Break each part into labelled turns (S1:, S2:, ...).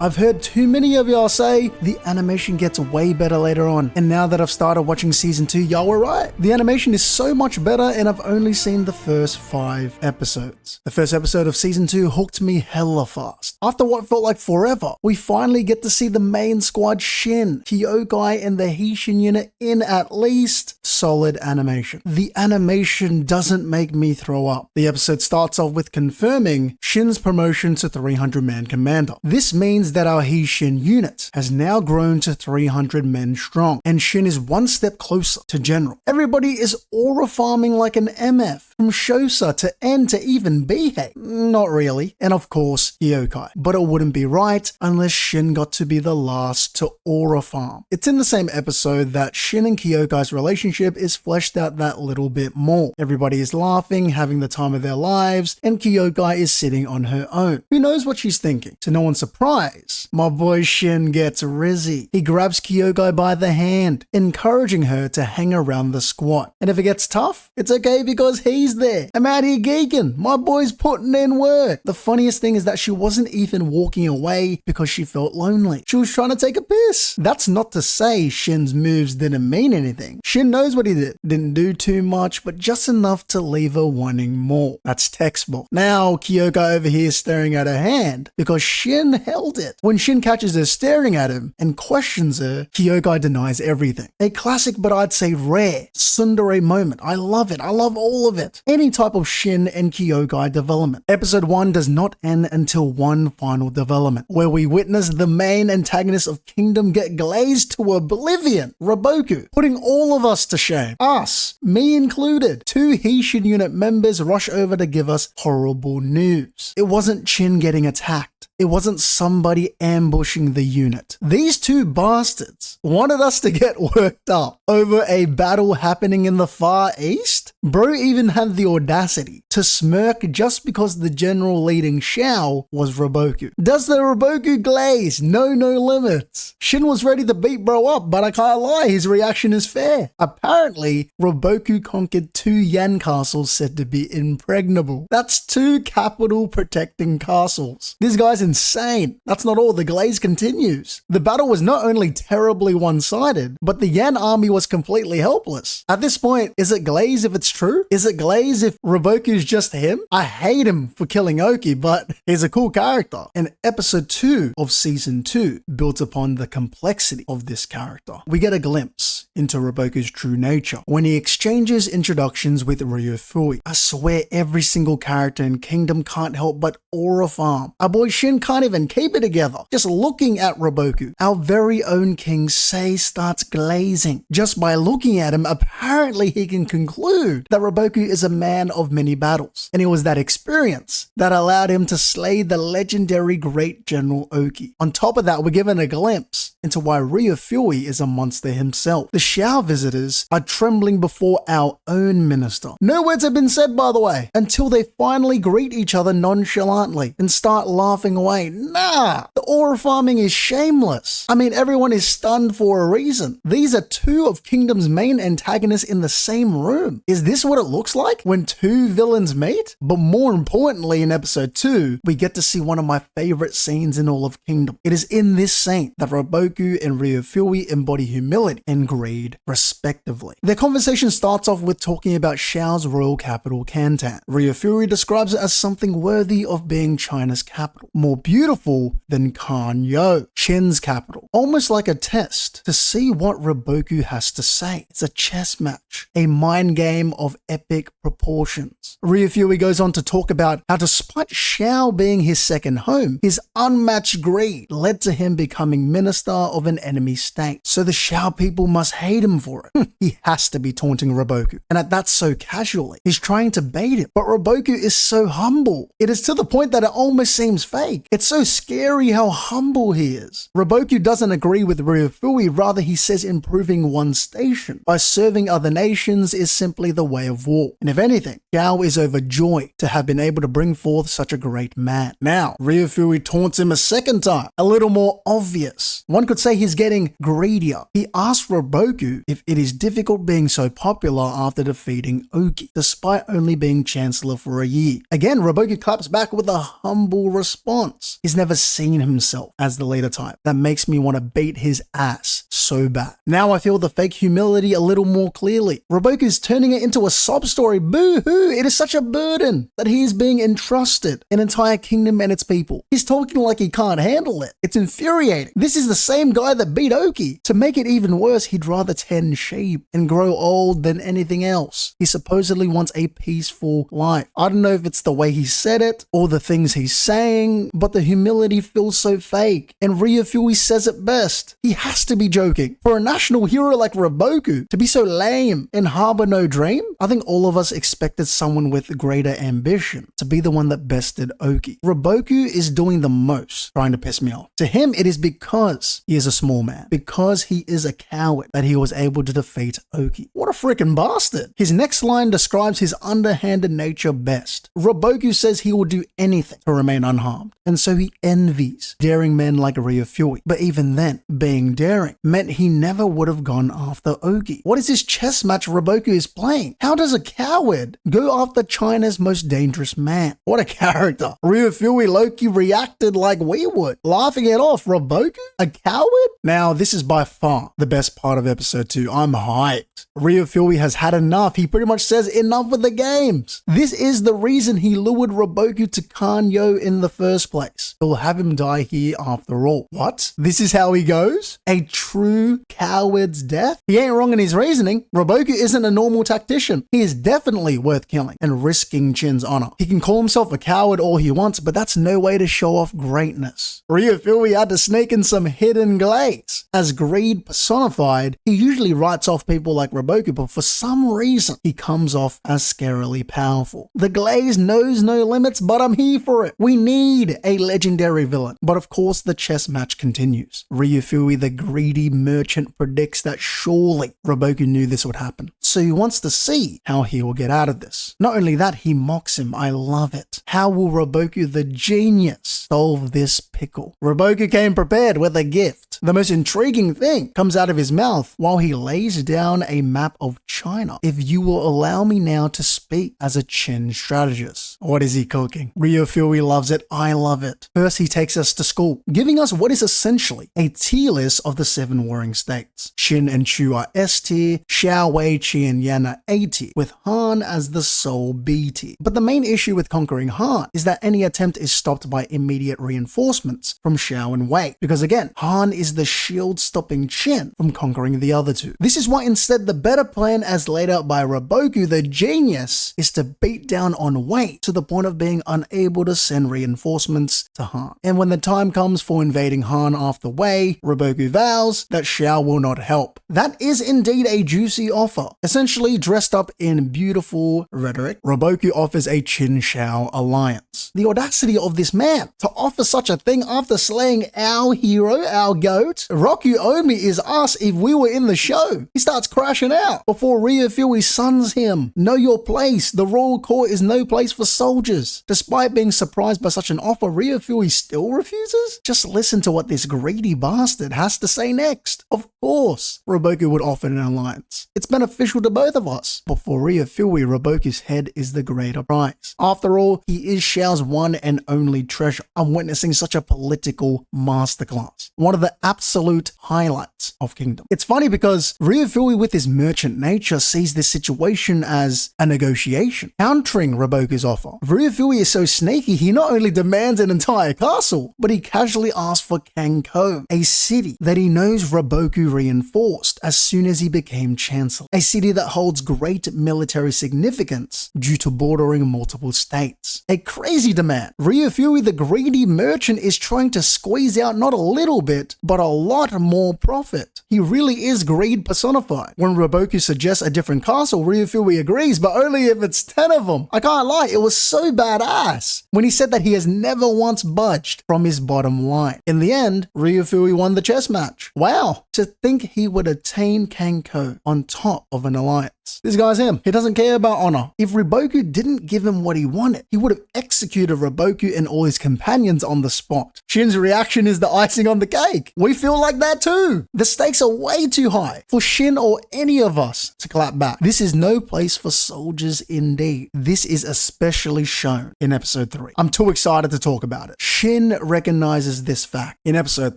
S1: I've heard too many of y'all say the animation gets way better later on, and now that I've started watching season 2, y'all were right. The animation is so much better, and I've only seen the first 5 episodes. The first episode of season 2 hooked me hella fast. After what felt like forever, we finally get to see the main squad Shin, Kyokai, and the Heishin unit in at least solid animation. The animation doesn't make me throw up. The episode starts off with confirming Shin's promotion to 300-man commander. This means that our Heishin unit has now grown to 300 men strong, and Shin is one step closer to general. Everybody is aura farming like an MF, from Shueisha to N to even Bihei. Not really. And of course, Kyokai. But it wouldn't be right unless Shin got to be the last to aura farm. It's in the same episode that Shin and Kyokai's relationship is fleshed out that little bit more. Everybody is laughing, having the time of their lives, and Kyokai is sitting on her own. Who knows what she's thinking? To no one's surprise, my boy Shin gets rizzy. He grabs Kyokai by the hand, encouraging her to hang around the squad. And if it gets tough, it's okay because he's there. I'm out here geeking. My boy's putting in work. The funniest thing is that she wasn't even walking away because she felt lonely. She was trying to take a piss. That's not to say Shin's moves didn't mean anything. Shin knows what he did. Didn't do too much, but just enough to leave her wanting more. That's textbook. Now Kyokai over here staring at her hand because Shin held it. When Shin catches her staring at him and questions her, Kyokai denies everything. A classic, but I'd say rare, tsundere moment. I love it. I love all of it. Any type of Shin and Kyokai development. Episode 1 does not end until one final development, where we witness the main antagonist of Kingdom get glazed to oblivion, Roboku, putting all of us to shame. Us, me included. 2 Heishin unit members rush over to give us horrible news. It wasn't Chin getting attacked. It wasn't somebody ambushing the unit. These 2 bastards wanted us to get worked up over a battle happening in the Far East? Bro even had the audacity to smirk just because the general leading Zhao was Roboku. Does the Roboku glaze? No limits. Shin was ready to beat bro up, but I can't lie, his reaction is fair. Apparently, Roboku conquered 2 Yan castles said to be impregnable. That's 2 capital protecting castles. This guy's insane. That's not all, the glaze continues. The battle was not only terribly one-sided, but the Yan army was completely helpless. At this point, is it glaze if it's true? Is it glaze if Roboku's just him? I hate him for killing Oki, but he's a cool character. And episode 2 of season 2 built upon the complexity of this character. We get a glimpse into Roboku's true nature when he exchanges introductions with Ryufui. I swear every single character in Kingdom can't help but aura farm. Our boy Shin can't even keep it together. Just looking at Roboku, our very own King Sei starts glazing. Just by looking at him, apparently he can conclude that Roboku is a man of many battles. And it was that experience that allowed him to slay the legendary great General Oki. On top of that, we're given a glimpse into why Ryufui is a monster himself. The Zhao visitors are trembling before our own minister. No words have been said, by the way, until they finally greet each other nonchalantly and start laughing away. Nah, the aura farming is shameless. I mean, everyone is stunned for a reason. These are 2 of Kingdom's main antagonists in the same room. Is this what it looks like when 2 villains meet? But more importantly, in episode 2, we get to see one of my favorite scenes in all of Kingdom. It is in this scene that Roboku and Ryufui embody humility and greed, respectively. Their conversation starts off with talking about Zhao's royal capital, Canton. Ryufui describes it as something worthy of being China's capital, more beautiful than Sanyou, Chin's capital. Almost like a test to see what Roboku has to say. It's a chess match, a mind game of epic proportions. Ryufui goes on to talk about how despite Zhao being his second home, his unmatched greed led to him becoming minister of an enemy state. So the Zhao people must hate him for it. He has to be taunting Roboku. And at that so casually. He's trying to bait him. But Roboku is so humble. It is to the point that it almost seems fake. It's so scary how humble he is. nations. Roboku doesn't agree with Ryufui, rather he says improving one station by serving other nations is simply the way of war. And if anything, Zhao is overjoyed to have been able to bring forth such a great man. Now, Ryufui taunts him a second time, a little more obvious. One could say he's getting greedier. He asks Roboku if it is difficult being so popular after defeating Oki, despite only being chancellor for a year. Again, Roboku claps back with a humble response. He's never seen himself as the leader type. That makes me want to beat his ass so bad. Now I feel the fake humility a little more clearly. Roboku's turning it into a sob story. Boo-hoo! It is such a burden that he is being entrusted an entire kingdom and its people. He's talking like he can't handle it. It's infuriating. This is the same guy that beat Oki. To make it even worse, he'd rather tend sheep and grow old than anything else. He supposedly wants a peaceful life. I don't know if it's the way he said it or the things he's saying, but the humility feels so fake. And Ryufui says it best. He has to be joking. For a national hero like Roboku to be so lame and harbor no dream, I think all of us expected someone with greater ambition to be the one that bested Oki. Roboku is doing the most, trying to piss me off. To him, it is because he is a small man, because he is a coward, that he was able to defeat Oki. What a freaking bastard. His next line describes his underhanded nature best. Roboku says he will do anything to remain unharmed, and so he envies daring men like Ryufui. But even then, being daring meant he never would have gone after Oki. What is this chess match Roboku is playing? How does a coward go after China's most dangerous man? What a character. Ryufui Loki reacted like we would, laughing it off. Roboku? A coward? Now, this is by far the best part of episode 2. I'm hyped. Ryufui has had enough. He pretty much says enough with the games. This is the reason he lured Roboku to Kanyo in the first place. He'll have him die here after all. What? This is how he goes? A true coward's death? He ain't wrong in his reasoning. Roboku isn't a normal tactician. He is definitely worth killing and risking Chin's honor. He can call himself a coward all he wants, but that's no way to show off greatness. Ryufui had to snake in some hidden glaze. As greed personified, he usually writes off people like Roboku, but for some reason, he comes off as scarily powerful. The glaze knows no limits, but I'm here for it. We need a legendary villain. But of course, the chess match continues. Ryufui, the greedy merchant, predicts that surely Roboku knew this would happen. So he wants to see how he will get out of this. Not only that, he mocks him. I love it. How will Roboku, the genius, solve this pickle? Roboku came prepared with a gift. The most intriguing thing comes out of his mouth while he lays down a map of China. If you will allow me now to speak as a Qin strategist. What is he cooking? Ryufui loves it. I love it. First, he takes us to school, giving us what is essentially a tier list of the 7 warring states. Qin and Chu are S tier, Xiao, Wei, Qi, and Yan are A tier, with Han as the sole B tier. But the main issue with conquering Han is that any attempt is stopped by immediate reinforcements from Xiao and Wei, because again, Han is the shield stopping Qin from conquering the other two. This is why instead the better plan, as laid out by Roboku, the genius, is to beat down on Wei to the point of being unable to send reinforcements to Han. And when the time comes for invading Han after Wei, Roboku vows that Xiao will not help. That is indeed a juicy offer. Essentially dressed up in beautiful rhetoric, Roboku offers a Qin-Xiao alliance. The audacity of this man to offer such a thing after slaying our hero, our goat. Roku Omi is us if we were in the show. He starts crashing out before Ryufui suns him. Know your place. The royal court is no place for soldiers. Despite being surprised by such an offer, Ryufui still refuses? Just listen to what this greedy bastard has to say next. Of course, Roboku would offer an alliance. It's beneficial to both of us. But for Ryufui, Roboku's head is the greater prize. After all, he is Xiao's one and only treasure. I'm witnessing such a political masterclass. One of the absolute highlights of Kingdom. It's funny because Ryufui, with his merchant nature, sees this situation as a negotiation, countering Roboku's offer. Ryufui is so sneaky, he not only demands an entire castle, but he casually asks for Kanko, a city that he knows Roboku reinforced as soon as he became chancellor. A city that holds great military significance due to bordering multiple states. A crazy demand. Ryufui, the greedy merchant, is trying to squeeze out not a little bit, but a lot more profit. He really is greed personified. When Roboku suggests a different castle, Ryufui agrees, but only if it's 10 of them. I can't lie, it was so badass when he said that he has never once budged from his bottom line. In the end, Ryufui won the chess match. Wow, to think he would attain Kanko on top of an alliance. This guy's him. He doesn't care about honor. If Riboku didn't give him what he wanted, he would have executed Riboku and all his companions on the spot. Shin's reaction is the icing on the cake. We feel like that too. The stakes are way too high for Shin or any of us to clap back. This is no place for soldiers indeed. This is especially shown in episode 3. I'm too excited to talk about it. Shin recognizes this fact. In episode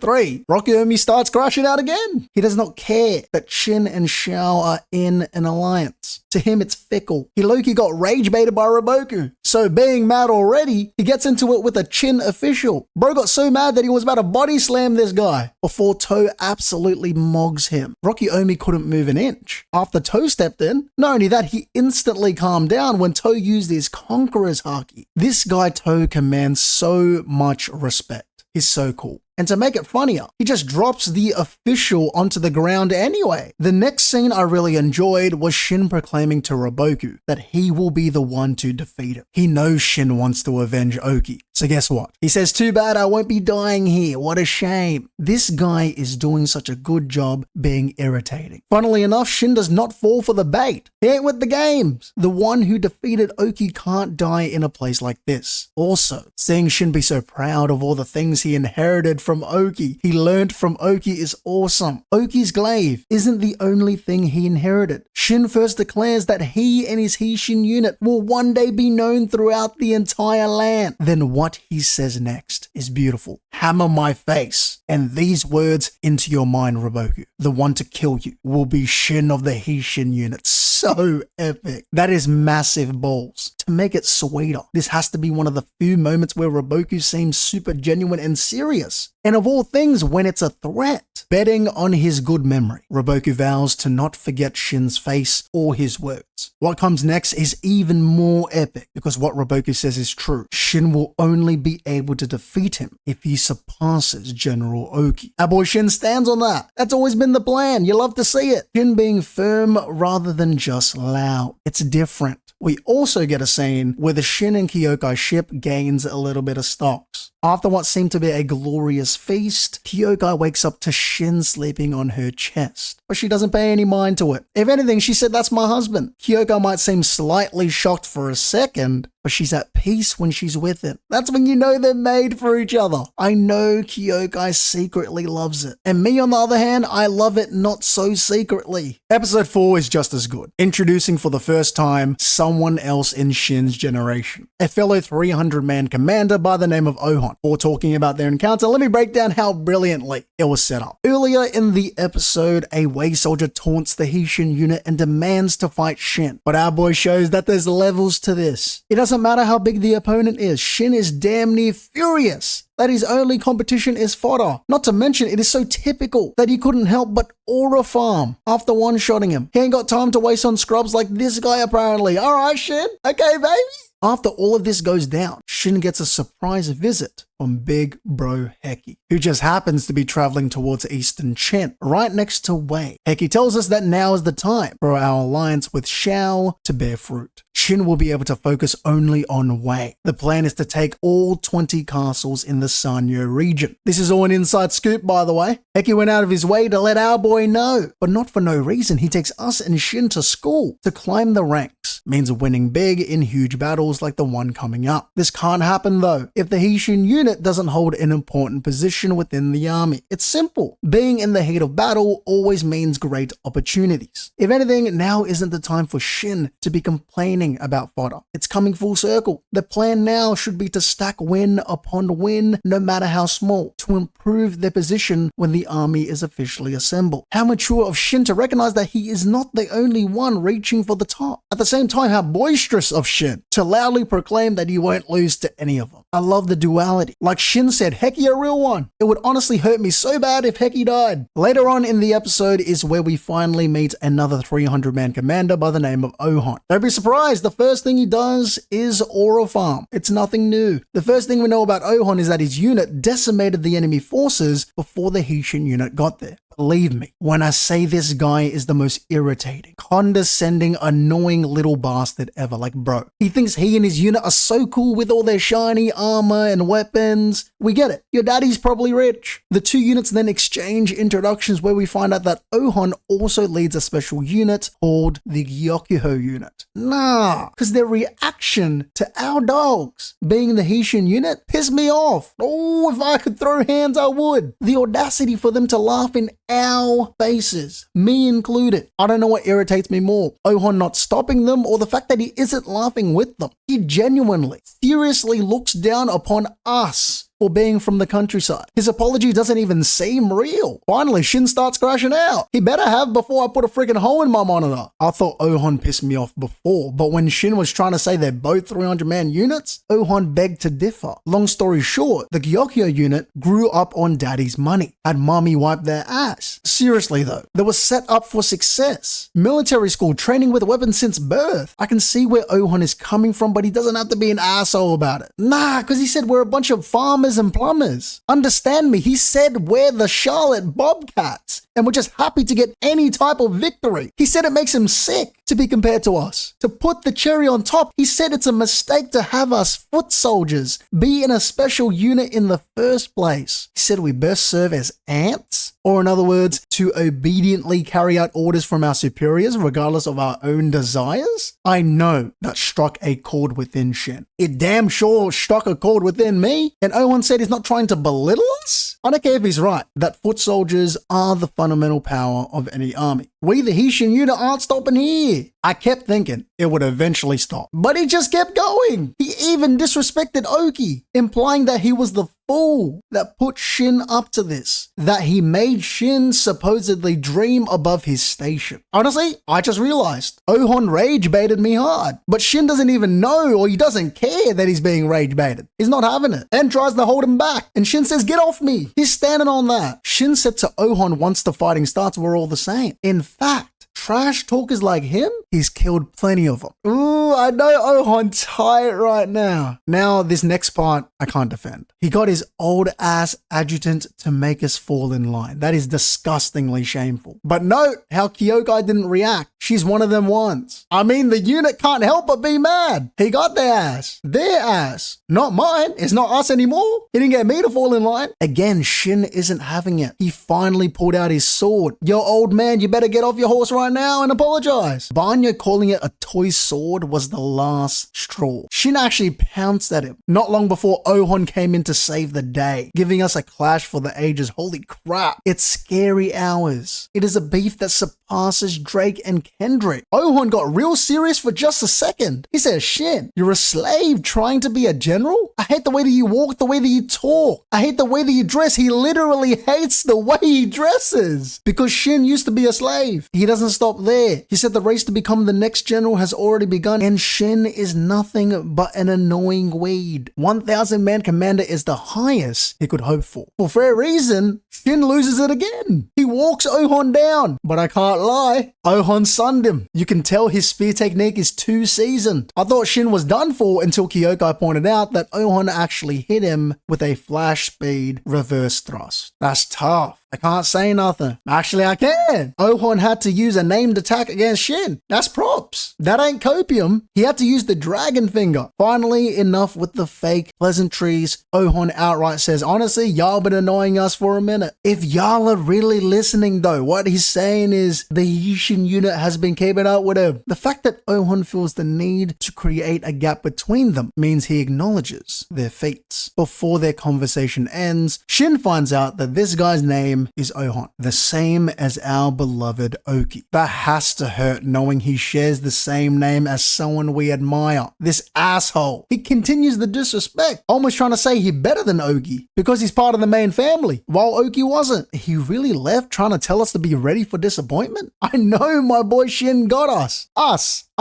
S1: 3, Rokyomi starts crashing out again. He does not care that Shin and Zhao are in an alliance. To him, it's fickle. He low-key got rage baited by Riboku. So being mad already, he gets into it with a Chin official. Bro got so mad that he was about to body slam this guy before Toe absolutely mogs him. Rokyomi couldn't move an inch. After Toe stepped in, not only that, he instantly calmed down when Toe used his Conqueror's Haki. This guy Toe commands so much respect. He's so cool. And to make it funnier, he just drops the official onto the ground anyway. The next scene I really enjoyed was Shin proclaiming to Riboku that he will be the one to defeat him. He knows Shin wants to avenge Oki. So guess what? He says, "Too bad I won't be dying here. What a shame." This guy is doing such a good job being irritating. Funnily enough, Shin does not fall for the bait. He ain't with the games. The one who defeated Oki can't die in a place like this. Also, seeing Shin be so proud of all the things he inherited from Oki, he learned from Oki, is awesome. Oki's glaive isn't the only thing he inherited. Shin first declares that he and his Heishin unit will one day be known throughout the entire land. Then what he says next is beautiful. "Hammer my face and these words into your mind, Riboku. The one to kill you will be Shin of the Heishin unit." So epic. That is massive balls. To make it sweeter, this has to be one of the few moments where Riboku seems super genuine and serious. And of all things, when it's a threat. Betting on his good memory, Riboku vows to not forget Shin's face or his words. What comes next is even more epic because what Riboku says is true. Shin will only be able to defeat him if he surpasses General Oki. Our boy Shin stands on that. That's always been the plan. You love to see it. Shin being firm rather than just loud. It's different. We also get a scene where the Shin and Kyokai ship gains a little bit of stocks. After what seemed to be a glorious feast, Kyokai wakes up to Shin sleeping on her chest, but she doesn't pay any mind to it. If anything, she said, "That's my husband." Kyokai might seem slightly shocked for a second, but she's at peace when she's with him. That's when you know they're made for each other. I know Kyokai secretly loves it. And me, on the other hand, I love it not so secretly. Episode 4 is just as good, introducing for the first time someone else in Shin's generation, a fellow 300-man commander by the name of Ohon. Before talking about their encounter, let me break down how brilliantly it was set up. Earlier in the episode, a Wei soldier taunts the Heishin unit and demands to fight Shin. But our boy shows that there's levels to this. It doesn't matter how big the opponent is, Shin is damn near furious that his only competition is fodder. Not to mention, it is so typical that he couldn't help but aura farm after one-shotting him. He ain't got time to waste on scrubs like this guy apparently. Alright, Shin. Okay, baby. After all of this goes down, Shin gets a surprise visit from Big Bro Heki, who just happens to be traveling towards Eastern Chen, right next to Wei. Heki tells us that now is the time for our alliance with Zhao to bear fruit. Shin will be able to focus only on Wei. The plan is to take all 20 castles in the Sanyou region. This is all an inside scoop, by the way. Heki went out of his way to let our boy know, but not for no reason. He takes us and Shin to school to climb the ranks. Means winning big in huge battles like the one coming up. This can't happen though if the Heishin unit doesn't hold an important position within the army. It's simple. Being in the heat of battle always means great opportunities. If anything, now isn't the time for Shin to be complaining about fodder. It's coming full circle. The plan now should be to stack win upon win, no matter how small, to improve their position when the army is officially assembled. How mature of Shin to recognize that he is not the only one reaching for the top. At the same time, how boisterous of Shin to loudly proclaim that he won't lose to any of them. I love the duality. Like Shin said, Heki a real one. It would honestly hurt me so bad if Heki died. Later on in the episode is where we finally meet another 300-man commander by the name of Ohon. Don't be surprised, the first thing he does is aura farm. It's nothing new. The first thing we know about Ohon is that his unit decimated the enemy forces before the Heishin unit got there. Believe me when I say this guy is the most irritating, condescending, annoying little bastard ever. Like, bro, he thinks he and his unit are so cool with all their shiny armor and weapons. We get it. Your daddy's probably rich. The two units then exchange introductions where we find out that Ohon also leads a special unit called the Gyokyo unit. Nah, because their reaction to our dogs being the Heishin unit pissed me off. Oh, if I could throw hands, I would. The audacity for them to laugh in our faces, me included. I don't know what irritates me more, Ohon not stopping them or the fact that he isn't laughing with them. He genuinely, seriously looks down upon us for being from the countryside. His apology doesn't even seem real. Finally, Shin starts crashing out. He better have before I put a freaking hole in my monitor. I thought Ohon pissed me off before, but when Shin was trying to say they're both 300-man units, Ohon begged to differ. Long story short, the Gyokyo unit grew up on daddy's money, had mommy wipe their ass. Seriously though, they were set up for success. Military school, training with weapons since birth. I can see where Ohon is coming from, but he doesn't have to be an asshole about it. Nah, because he said we're a bunch of farmers and plumbers. Understand me, he said we're the Charlotte Bobcats and we're just happy to get any type of victory. He said it makes him sick to be compared to us. To put the cherry on top, he said it's a mistake to have us foot soldiers be in a special unit in the first place. He said we best serve as ants, or in other words, to obediently carry out orders from our superiors regardless of our own desires. I know that struck a chord within Shin. It damn sure struck a chord within me, and Ohon said he's not trying to belittle us. I don't care if he's right, that foot soldiers are the fundamental power of any army. We the Heishin unit aren't stopping here. I kept thinking it would eventually stop, but he just kept going. He even disrespected Oki, implying that he was the fool that put Shin up to this, that he made Shin supposedly dream above his station. Honestly, I just realized Ohon rage baited me hard, but Shin doesn't even know or he doesn't care that he's being rage baited. He's not having it and tries to hold him back, and Shin says, "Get off me." He's standing on that. Shin said to Ohon once the fighting starts, we're all the same. In fact, trash talkers like him, he's killed plenty of them. Ooh, I know Ohon tight right now. Now, this next part, I can't defend. He got his old ass adjutant to make us fall in line. That is disgustingly shameful. But note how Kyokai didn't react. She's one of them ones. I mean, the unit can't help but be mad. He got their ass. Their ass. Not mine. It's not us anymore. He didn't get me to fall in line. Again, Shin isn't having it. He finally pulled out his sword. Yo, old man, you better get off your horse right now and apologize. Banyo calling it a toy sword was the last straw. Shin actually pounced at him not long before Ohon came in to save the day, giving us a clash for the ages. Holy crap. It's scary hours. It is a beef that surpasses Drake and Kendrick. Ohon got real serious for just a second. He says, "Shin, you're a slave trying to be a general? I hate the way that you walk, the way that you talk. I hate the way that you dress." He literally hates the way he dresses because Shin used to be a slave. He doesn't stop there. He said the race to become the next general has already begun and Shin is nothing but an annoying weed. 1,000-man commander is the highest he could hope for. For fair reason, Shin loses it again. He walks Ohon down, but I can't lie, Ohon sunned him. You can tell his spear technique is too seasoned. I thought Shin was done for until Kyokai pointed out that Ohon actually hit him with a flash speed reverse thrust. That's tough. I can't say nothing. Actually, I can. Ohon had to use a named attack against Shin. That's props. That ain't copium. He had to use the dragon finger. Finally, enough with the fake pleasantries. Ohon outright says, honestly, y'all been annoying us for a minute. If y'all are really listening though, what he's saying is the Heishin unit has been keeping up with him. The fact that Ohon feels the need to create a gap between them means he acknowledges their fates. Before their conversation ends, Shin finds out that this guy's name is Ohon, the same as our beloved Oki. That has to hurt knowing he shares the same name as someone we admire. This asshole. He continues the disrespect, almost trying to say he's better than Oki because he's part of the main family, while Oki wasn't. He really left trying to tell us to be ready for disappointment? I know my boy Shin got us.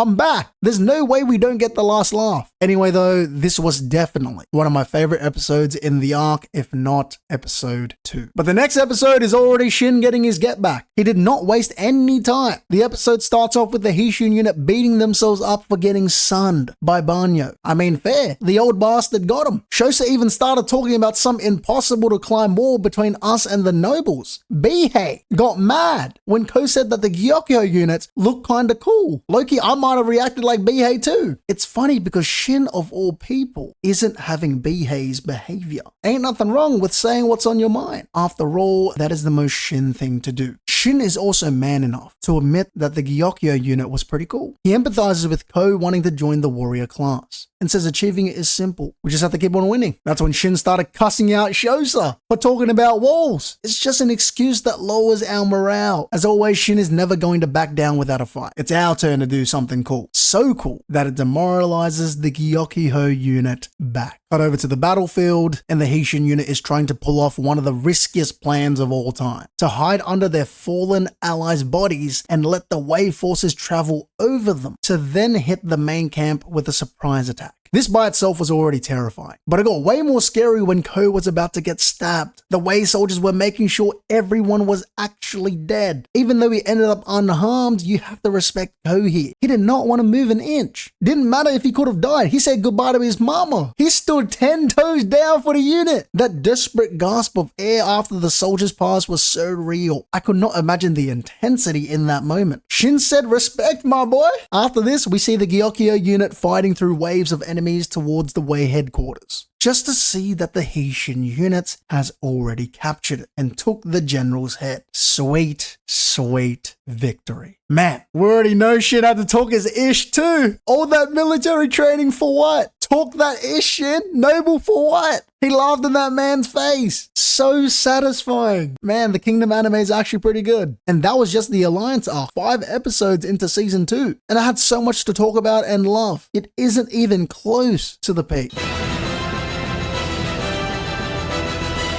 S1: I'm back. There's no way we don't get the last laugh. Anyway, though, this was definitely one of my favorite episodes in the arc, if not episode 2. But the next episode is already Shin getting his get back. He did not waste any time. The episode starts off with the Heishun unit beating themselves up for getting sunned by Banyo. I mean, fair. The old bastard got him. Shueisha even started talking about some impossible to climb wall between us and the nobles. Bihei got mad when Ko said that the Gyokyo units look kinda cool. Loki, I might have reacted like Bihei too. It's funny because Shin, of all people, isn't having Bihei's behavior. Ain't nothing wrong with saying what's on your mind. After all, that is the most Shin thing to do. Shin is also man enough to admit that the Gyokyo unit was pretty cool. He empathizes with Ko wanting to join the warrior class and says achieving it is simple. We just have to keep on winning. That's when Shin started cussing out Shueisha for talking about walls. It's just an excuse that lowers our morale. As always, Shin is never going to back down without a fight. It's our turn to do something cool. So cool that it demoralizes the Gyokyo unit back. Cut over to the battlefield, and the Heishun unit is trying to pull off one of the riskiest plans of all time. To hide under their fallen allies' bodies and let the wave forces travel over them, to then hit the main camp with a surprise attack. This by itself was already terrifying, but it got way more scary when Ko was about to get stabbed. The Wei soldiers were making sure everyone was actually dead. Even though he ended up unharmed, you have to respect Ko here. He did not want to move an inch. Didn't matter if he could have died. He said goodbye to his mama. He stood 10 toes down for the unit. That desperate gasp of air after the soldiers passed was so real. I could not imagine the intensity in that moment. Shin said, respect, my boy. After this, we see the Gyokyo unit fighting through waves of enemies towards the Wei headquarters, just to see that the Heishun unit has already captured it and took the general's head. Sweet, sweet victory. Man, we already know Shin had to talk his ish too. All that military training for what? Talk that ish, Shin? Noble for what? He laughed in that man's face. So satisfying. Man, the Kingdom anime is actually pretty good. And that was just the Alliance arc, 5 episodes into season 2. And I had so much to talk about and love. It isn't even close to the peak.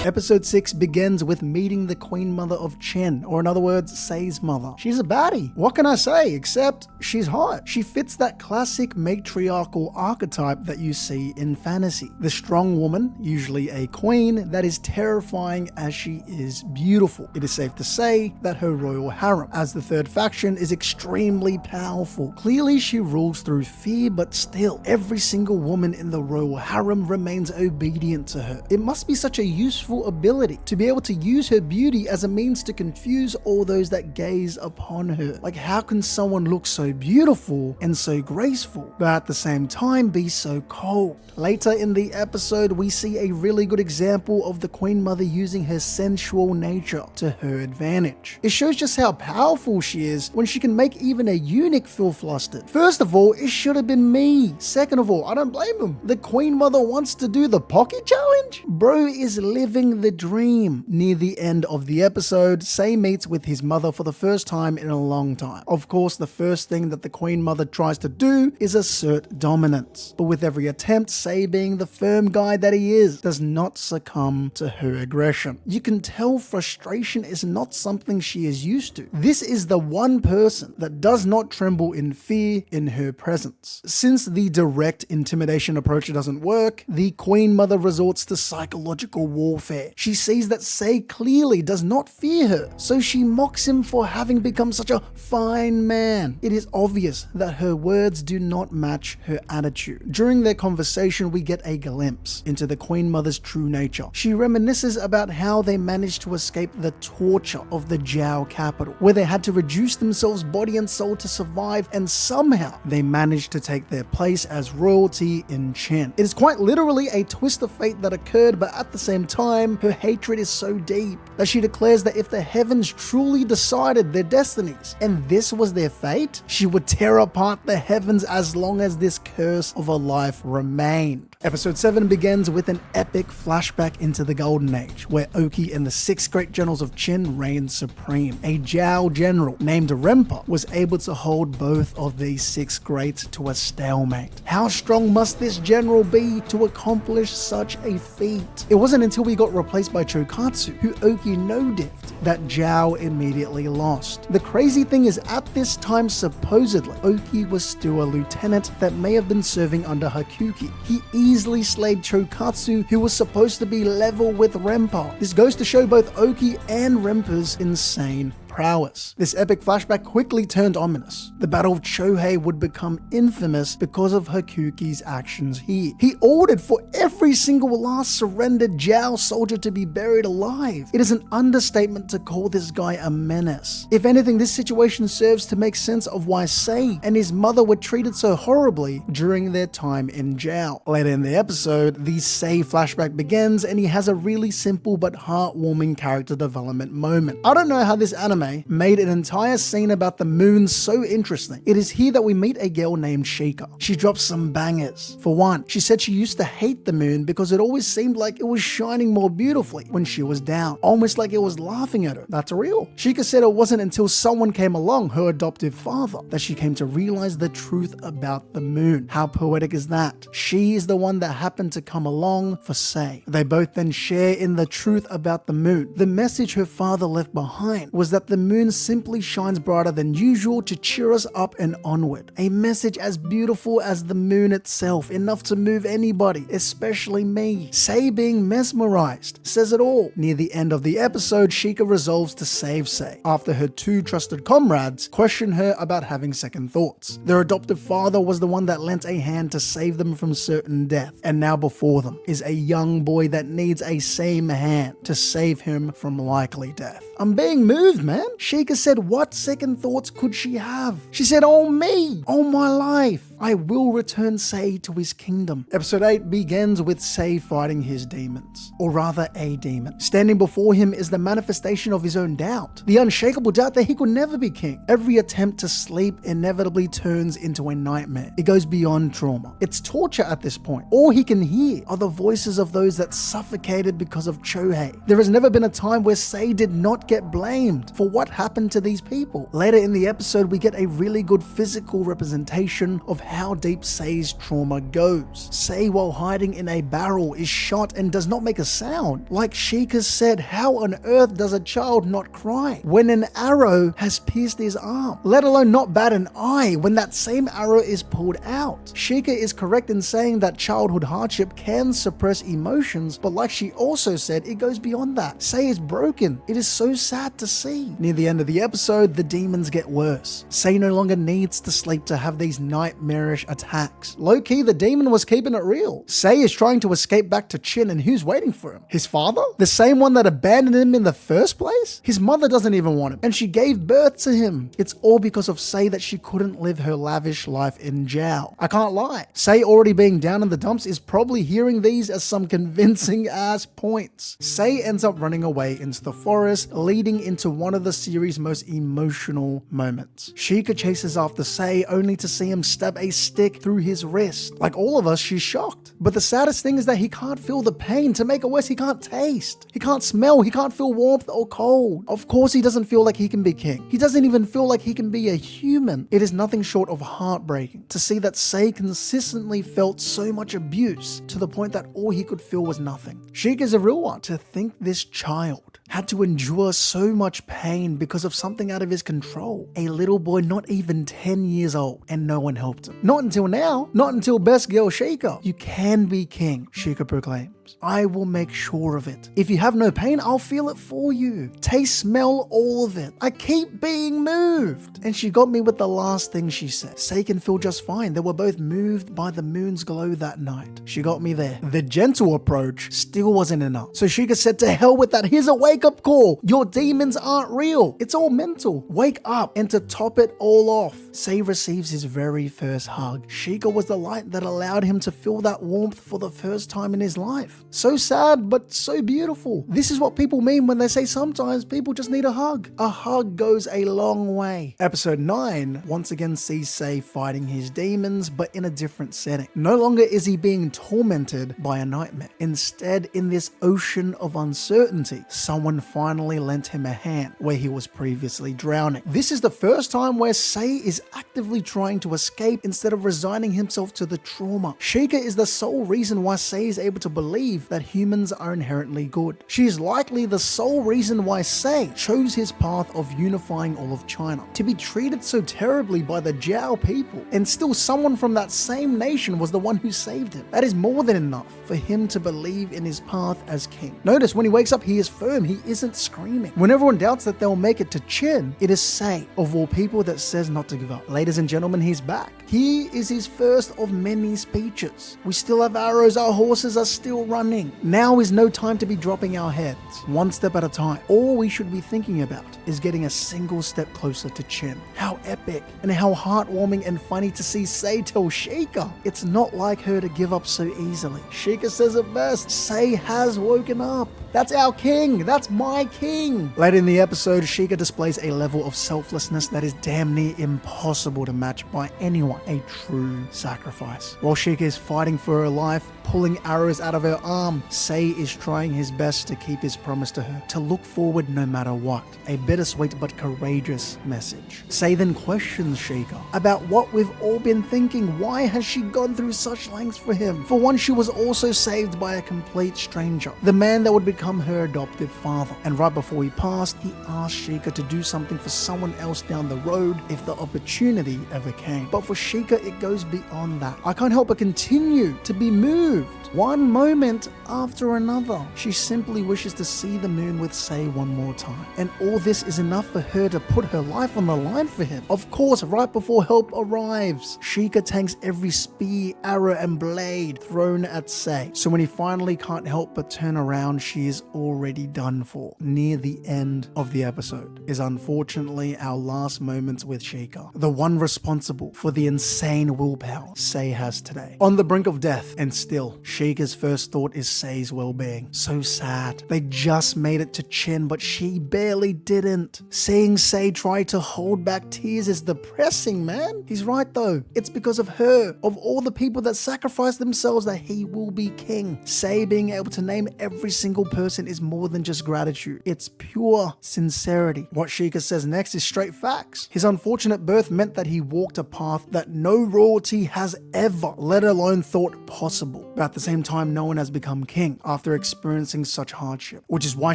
S1: Episode 6 begins with meeting the Queen Mother of Chen, or in other words, Sei's mother. She's a baddie. What can I say, except she's hot. She fits that classic matriarchal archetype that you see in fantasy. The strong woman, usually a queen, that is terrifying as she is beautiful. It is safe to say that her royal harem, as the third faction, is extremely powerful. Clearly she rules through fear, but still, every single woman in the royal harem remains obedient to her. It must be such a useful ability to be able to use her beauty as a means to confuse all those that gaze upon her. Like, how can someone look so beautiful and so graceful, but at the same time be so cold? Later in the episode, we see a really good example of the Queen Mother using her sensual nature to her advantage. It shows just how powerful she is when she can make even a eunuch feel flustered. First of all, it should have been me. Second of all, I don't blame him. The Queen Mother wants to do the pocket challenge? Bro is living the dream. Near the end of the episode, Sei meets with his mother for the first time in a long time. Of course, the first thing that the Queen Mother tries to do is assert dominance. But with every attempt, Sei, being the firm guy that he is, does not succumb to her aggression. You can tell frustration is not something she is used to. This is the one person that does not tremble in fear in her presence. Since the direct intimidation approach doesn't work, the Queen Mother resorts to psychological warfare. She sees that Sei clearly does not fear her, so she mocks him for having become such a fine man. It is obvious that her words do not match her attitude. During their conversation, we get a glimpse into the Queen Mother's true nature. She reminisces about how they managed to escape the torture of the Zhao capital, where they had to reduce themselves body and soul to survive, and somehow they managed to take their place as royalty in Chen. It is quite literally a twist of fate that occurred, but at the same time, her hatred is so deep that she declares that if the heavens truly decided their destinies and this was their fate, she would tear apart the heavens as long as this curse of a life remained. Episode 7 begins with an epic flashback into the Golden Age, where Oki and the 6 great generals of Qin reigned supreme. A Zhao general named Rempa was able to hold both of these 6 greats to a stalemate. How strong must this general be to accomplish such a feat? It wasn't until we got replaced by Chokatsu, who Oki no-diffed, that Zhao immediately lost. The crazy thing is, at this time, supposedly, Oki was still a lieutenant that may have been serving under Hakuki. He easily slayed Chokatsu, who was supposed to be level with Renpa. This goes to show both Oki and Renpa's insane prowess. This epic flashback quickly turned ominous. The Battle of Chohei would become infamous because of Hakuki's actions here. He ordered for every single last surrendered Zhao soldier to be buried alive. It is an understatement to call this guy a menace. If anything, this situation serves to make sense of why Sei and his mother were treated so horribly during their time in Zhao. Later in the episode, the Sei flashback begins and he has a really simple but heartwarming character development moment. I don't know how this anime made an entire scene about the moon so interesting. It is here that we meet a girl named Shika. She drops some bangers. For one, she said she used to hate the moon because it always seemed like it was shining more beautifully when she was down, almost like it was laughing at her. That's real. Shika said it wasn't until someone came along, her adoptive father, that she came to realize the truth about the moon. How poetic is that? She is the one that happened to come along for Sei. They both then share in the truth about the moon. The message her father left behind was that the moon simply shines brighter than usual to cheer us up and onward. A message as beautiful as the moon itself, enough to move anybody, especially me. Sei, being mesmerized, says it all. Near the end of the episode, Shika resolves to save Sei after her two trusted comrades question her about having second thoughts. Their adoptive father was the one that lent a hand to save them from certain death, and now before them is a young boy that needs a same hand to save him from likely death. I'm being moved, man. Shika said, what second thoughts could she have? She said, oh me, all my life, I will return Sei to his kingdom. Episode 8 begins with Sei fighting his demons, or rather a demon. Standing before him is the manifestation of his own doubt, the unshakable doubt that he could never be king. Every attempt to sleep inevitably turns into a nightmare. It goes beyond trauma. It's torture at this point. All he can hear are the voices of those that suffocated because of Chohei. There has never been a time where Sei did not get blamed for what happened to these people. Later in the episode, we get a really good physical representation of how deep Sei's trauma goes. Sei, while hiding in a barrel, is shot and does not make a sound. Like Shika said, how on earth does a child not cry when an arrow has pierced his arm? Let alone not bat an eye when that same arrow is pulled out. Shika is correct in saying that childhood hardship can suppress emotions, but like she also said, it goes beyond that. Sei is broken. It is so sad to see. Near the end of the episode, the demons get worse. Sei no longer needs to sleep to have these nightmarish attacks. Low-key, the demon was keeping it real. Sei is trying to escape back to Chin, and who's waiting for him? His father? The same one that abandoned him in the first place? His mother doesn't even want him, and she gave birth to him. It's all because of Sei that she couldn't live her lavish life in Zhao. I can't lie. Sei, already being down in the dumps, is probably hearing these as some convincing ass points. Sei ends up running away into the forest, leading into one of the series' most emotional moments. Shika chases after Sei only to see him stab a stick through his wrist. Like all of us, she's shocked. But the saddest thing is that he can't feel the pain. To make it worse, he can't taste. He can't smell. He can't feel warmth or cold. Of course, he doesn't feel like he can be king. He doesn't even feel like he can be a human. It is nothing short of heartbreaking to see that Sei consistently felt so much abuse to the point that all he could feel was nothing. Shika is a real one. To think this child had to endure so much pain because of something out of his control. A little boy not even 10 years old, and no one helped him. Not until now. Not until best girl Shika. You can be king, Shika proclaims. I will make sure of it. If you have no pain, I'll feel it for you. Taste, smell, all of it. I keep being moved. And she got me with the last thing she said. Sei can feel just fine. They were both moved by the moon's glow that night. She got me there. The gentle approach still wasn't enough. So Shika said, to hell with that. Here's a wake-up call. Your demons aren't real. It's all mental. Wake up. And to top it all off, Sei receives his very first hug. Shika was the light that allowed him to feel that warmth for the first time in his life. So sad, but so beautiful. This is what people mean when they say sometimes people just need a hug. A hug goes a long way. Episode 9 once again sees Sei fighting his demons, but in a different setting. No longer is he being tormented by a nightmare. Instead, in this ocean of uncertainty, someone finally lent him a hand where he was previously drowning. This is the first time where Sei is actively trying to escape instead of resigning himself to the trauma. Shika is the sole reason why Sei is able to believe believe that humans are inherently good. She is likely the sole reason why Sei chose his path of unifying all of China. To be treated so terribly by the Zhao people, and still someone from that same nation was the one who saved him. That is more than enough for him to believe in his path as king. Notice when he wakes up, he is firm, he isn't screaming. When everyone doubts that they'll make it to Qin, it is Sei, of all people, that says not to give up. Ladies and gentlemen, he's back. Here is his first of many speeches. We still have arrows, our horses are still running. Now is no time to be dropping our heads, one step at a time. All we should be thinking about is getting a single step closer to Qin. How epic and how heartwarming and funny to see Sei tell Sheikah it's not like her to give up so easily. Sheikah says it best, Sei has woken up. That's our king, that's my king. Later in the episode, Sheikah displays a level of selflessness that is damn near impossible to match by anyone, a true sacrifice. While Sheikah is fighting for her life, pulling arrows out of her arm, Sei is trying his best to keep his promise to her, to look forward no matter what. A bittersweet but courageous message. Sei then questions Sheikah about what we've all been thinking. Why has she gone through such lengths for him? For one, she was also saved by a complete stranger, the man that would become her adoptive father. And right before he passed, he asked Sheikah to do something for someone else down the road if the opportunity ever came. But for Sheikah, it goes beyond that. I can't help but continue to be moved. One moment after another. She simply wishes to see the moon with Sei one more time. And all this is enough for her to put her life on the line for him. Of course, right before help arrives, Sheikah tanks every spear, arrow, and blade thrown at Sei. So when he finally can't help but turn around, she is already done for. Near the end of the episode is unfortunately our last moments with Sheikah, the one responsible for the insane willpower Sei has today. On the brink of death, and still, Sheikah's first thought is Sei's well-being. So sad. They just made it to Qin, but she barely didn't. Seeing Sei try to hold back tears is depressing, man. He's right though. It's because of her, of all the people that sacrificed themselves, that he will be king. Sei being able to name every single person is more than just gratitude. It's pure sincerity. What Sheikah says next is straight facts. His unfortunate birth meant that he walked a path that no royalty has ever, let alone thought possible. But at the same time, no one has become king after experiencing such hardship, which is why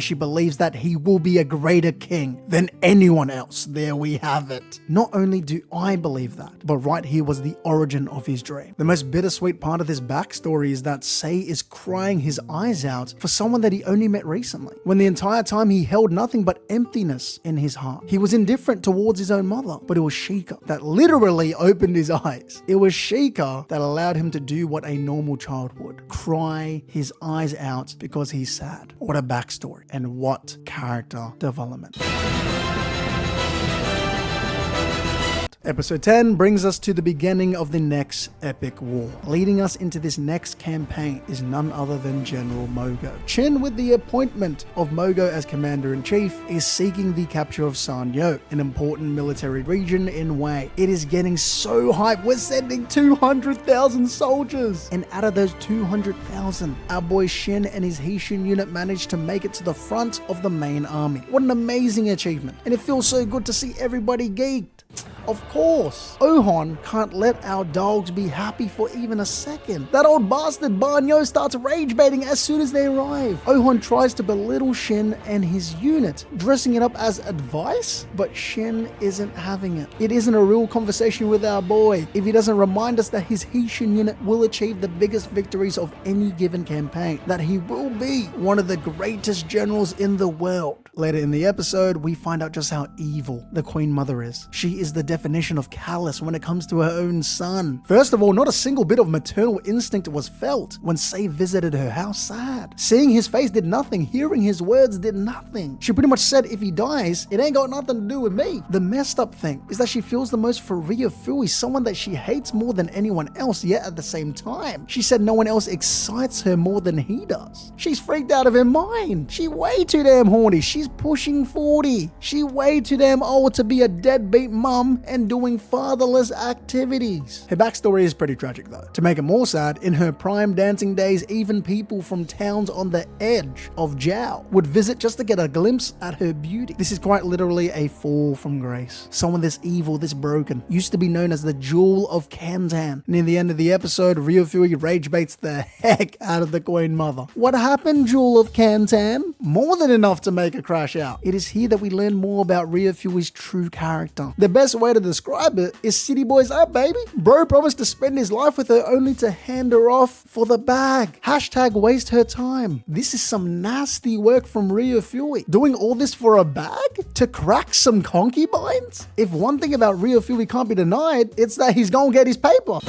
S1: she believes that he will be a greater king than anyone else. There we have it. Not only do I believe that, but right here was the origin of his dream. The most bittersweet part of this backstory is that Sei is crying his eyes out for someone that he only met recently, when the entire time he held nothing but emptiness in his heart. He was indifferent towards his own mother, but it was Sheikah that literally opened his eyes. It was Sheikah that allowed him to do what a normal child would, cry his eyes out because he's sad. What a backstory, and what character development. Episode 10 brings us to the beginning of the next epic war. Leading us into this next campaign is none other than General Mogo. Qin, with the appointment of Mogo as Commander-in-Chief, is seeking the capture of Sanyou, an important military region in Wei. It is getting so hype, we're sending 200,000 soldiers! And out of those 200,000, our boy Shin and his Heishin unit managed to make it to the front of the main army. What an amazing achievement, and it feels so good to see everybody geeked. Of course, Ohon can't let our dogs be happy for even a second. That old bastard Banyo starts rage baiting as soon as they arrive. Ohon tries to belittle Shin and his unit, dressing it up as advice, but Shin isn't having it. It isn't a real conversation with our boy if he doesn't remind us that his Heishin unit will achieve the biggest victories of any given campaign, that he will be one of the greatest generals in the world. Later in the episode, we find out just how evil the Queen Mother is. She is the definition of callous when it comes to her own son. First of all, not a single bit of maternal instinct was felt when Sei visited her. How sad. Seeing his face did nothing. Hearing his words did nothing. She pretty much said, if he dies, it ain't got nothing to do with me. The messed up thing is that she feels the most for Rhea Fui, someone that she hates more than anyone else, yet at the same time, she said no one else excites her more than he does. She's freaked out of her mind. She way too damn horny. She's pushing 40. She way too damn old to be a deadbeat mum and doing fatherless activities. Her backstory is pretty tragic though. To make it more sad, in her prime dancing days, even people from towns on the edge of Zhao would visit just to get a glimpse at her beauty. This is quite literally a fall from grace. Someone this evil, this broken, used to be known as the Jewel of Kantan. Near the end of the episode, Ryufui rage baits the heck out of the Queen Mother. What happened, Jewel of Kantan? More than enough to make her crash out. It is here that we learn more about Ryofui's true character. The best way to describe it is city boys up, baby. Bro promised to spend his life with her only to hand her off for the bag. Hashtag waste her time. This is some nasty work from Ryufui. Doing all this for a bag? To crack some concubines? If one thing about Ryufui can't be denied, it's that he's gonna get his paper.